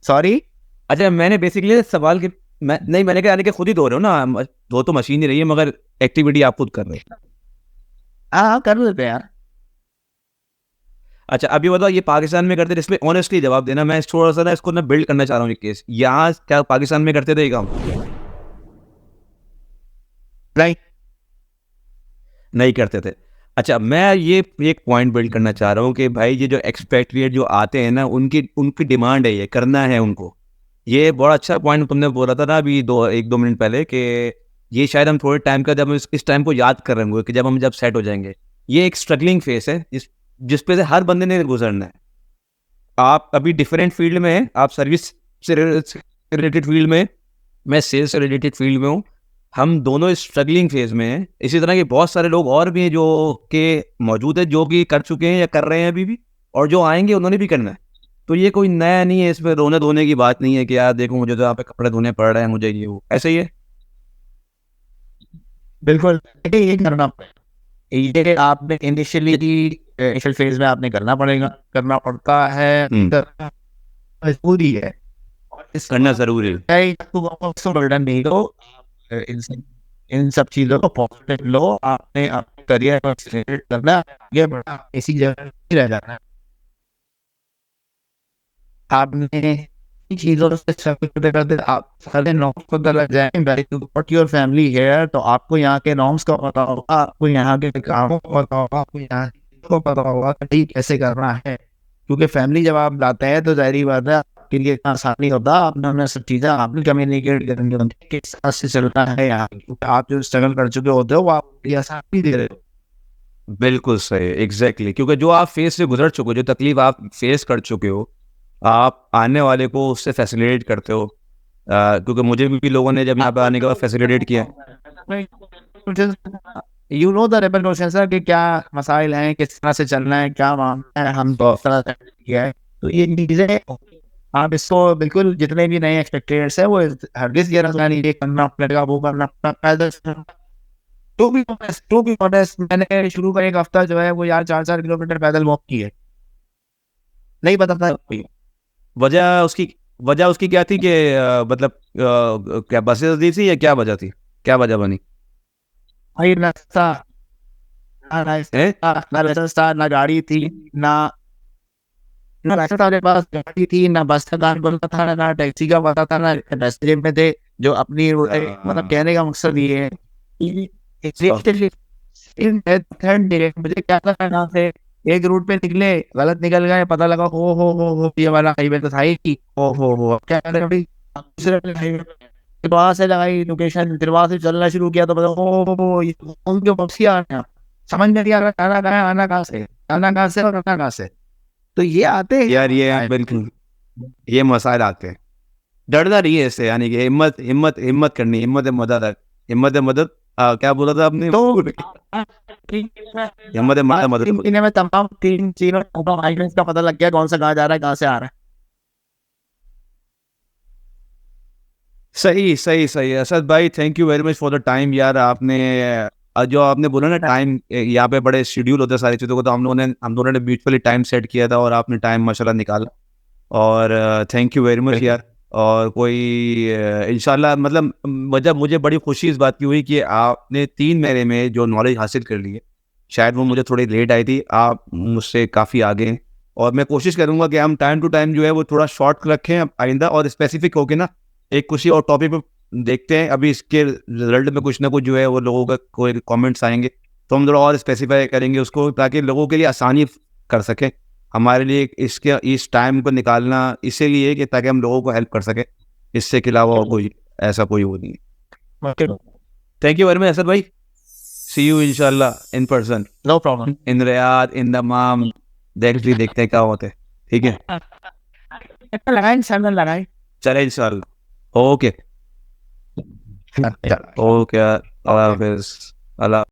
सॉरी, अच्छा, मैंने बेसिकली सवाल कि मैंने कहा यानी कि खुद ही धो रहे हो ना, धो तो मशीन ही रही है, मगर एक्टिविटी आप खुद कर रहे हो। हाँ कर लेते हैं यार। अच्छा, अभी बताओ, ये पाकिस्तान में करते थे, इसमें ऑनेस्टली जवाब देना, मैं थोड़ा सा ना इसको ना बिल्ड करना चाह रहा हूँ, ये केस यहाँ क्या पाकिस्तान में करते थे ये काम? राइट, नहीं करते थे। अच्छा, मैं ये एक पॉइंट बिल्ड करना चाह रहा हूँ कि भाई ये जो एक्सपेट्रिएट जो आते हैं ना, उनकी उनकी डिमांड है, ये करना है उनको। ये बड़ा अच्छा पॉइंट तुमने बोला था ना अभी 1-2 मिनट पहले, कि ये शायद हम थोड़े टाइम का, जब हम इस टाइम को याद कर रहे होंगे कि जब सेट हो जाएंगे। ये एक स्ट्रगलिंग फेस है जिस पे से हर बंदे ने गुजरना है। आप अभी डिफरेंट फील्ड में हैं, आप सर्विस से रिलेटेड फील्ड में, मैं सेल्स से रिलेटेड फील्ड में हूँ। हम दोनों स्ट्रगलिंग फेज में हैं। इसी तरह के बहुत सारे लोग और भी हैं जो के मौजूद है, जो कि कर चुके हैं या कर रहे हैं अभी भी, और जो आएंगे उन्होंने भी करना है। तो ये कोई नया नहीं है, इसमें रोने धोने की बात नहीं है कि यार देखो मुझे तो यहाँ पे कपड़े धोने पड़ रहे हैं, मुझे ये वो, ऐसे ही है। बिल्कुल, देखिए ये करना पड़ेगा, ये आपने इनिशियली इनिशियल फेज में आपने करना पड़ेगा, करना पड़ता है, करना मजबूरी है। और करना जरूरी है। इसको बर्डन नहीं लो, इन सब चीजों को पॉजिटिव लो, आपने अपने करियर को एक्सीलरेट करना, आगे बढ़ना, इसी जगह नहीं रह जाना। आपने इन चीजों से सब करते करते आप सारे नॉर्म्स को लग जाएंगे, बट योर फैमिली है, तो आपको यहाँ के नॉर्म्स का पता होगा, आपको यहाँ के कामों का पता होगा, आपको यहाँ को पता होगा कि कैसे करना है। क्योंकि फैमिली जब आप लाते हैं तो जाहिर बात है आपके लिए इतना आसान नहीं होता, आपने सब चीजें आपने कम्युनिकेट करनी होती है किस तरह से चलता है यहाँ, क्योंकि आप जो स्ट्रगल कर चुके होते हो वो आप आसान नहीं दे रहे हो। बिल्कुल सही, एग्जैक्टली, क्योंकि जो आप फेस से गुजर चुके हो, जो तकलीफ आप फेस कर चुके हो, आप आने वाले को उससे फैसिलिटेट करते हो। क्योंकि मुझे भी लोगों ने जब यहाँ पे आने के बाद फैसिलिटेट किया। यू नो द रेपरकशंस कि क्या मसाइल हैं, किस तरह से चलना है, क्या मामला है, हम तो तरह से किया है। तो ये चीजें आप इसको बिल्कुल, जितने भी नए एक्सपेक्टेड्स है वो हरगिज ये रखना नहीं करना पड़ेगा, वो करना पैदल। टू बी ऑनेस्ट, मैंने शुरू का एक हफ्ता जो है वो यार 4-4 किलोमीटर पैदल वॉक की है, नहीं पता था। वजह उसकी क्या थी कि मतलब क्या बसेस दी थी या क्या वजह थी, क्या वजह बनी? भाई रास्ता ना लाइसेंस था, ना गाड़ी थी, ना ना लाइसेंस था, मेरे पास गाड़ी थी, ना बस का काम बनता था, ना टैक्सी का पता था, ना पैसेंजर में थे जो अपनी मतलब कहने का मकसद ये है मुझे क्या था कहाँ से एक रूट पे निकले, गलत निकल गए, पता लगा हो ये वाला हाईवे तो था ही, हो क्या करें अभी, दूसरे हाईवे फिर वहां से लगाई लोकेशन, फिर वहां से चलना शुरू किया तो बताओ ये कौन क्यों पक्षी आ रहे हैं, समझ में नहीं आ रहा आना कहाँ है, आना कहाँ से, आना कहाँ से और आना कहाँ से। तो ये आते हैं यार, ये बिल्कुल ये मसाइल आते हैं। डरना नहीं है इससे, यानी कि हिम्मत हिम्मत हिम्मत करनी, हिम्मत है मदद, हिम्मत है मदद। क्या बोला था आपने? तो हिम्मत है मदद। महीने में तमाम 3 चीजों का पता लग गया, कौन सा कहाँ जा रहा है, कहाँ से आ रहा है। सही सही सही असद भाई, thank you very much for the time यार। आपने जो आपने बोला ना टाइम, यहाँ पे बड़े शेड्यूल होते हैं सारी चीज़ों को, तो हम दोनों ने म्यूचुअली टाइम सेट किया था और आपने टाइम माशाल्लाह निकाला, और थैंक यू वेरी मच यार। और कोई इंशाल्लाह, मतलब मुझे बड़ी खुशी इस बात की हुई कि आपने 3 महीने में जो नॉलेज हासिल कर ली है, शायद वो मुझे थोड़ी लेट आई थी, आप मुझसे काफ़ी आगे हैं। और मैं कोशिश करूँगा कि हम टाइम टू टाइम जो है वो थोड़ा शॉर्ट रखें आइंदा, और स्पेसिफिक होके ना एक किसी और टॉपिक पे देखते हैं। अभी इसके रिजल्ट में कुछ ना कुछ जो है वो लोगों का कोई कमेंट्स आएंगे, तो हम थोड़ा और स्पेसिफाई करेंगे उसको, ताकि लोगों के लिए आसानी कर सकें। हमारे लिए इसके इस टाइम को निकालना इसीलिए कि ताकि हम लोगों को हेल्प कर सकें, इससे के अलावा और कोई ऐसा कोई वो नहीं है। Thank you very much Asad भाई, सी यू इंशाल्लाह in person, no problem, in Riyadh, in Dammam, देखते हैं क्या होते हैं। ठीक है, लगाए चले इंशाल्लाह। ओके ओके, अल्लाह हाफिज़। अल्लाह।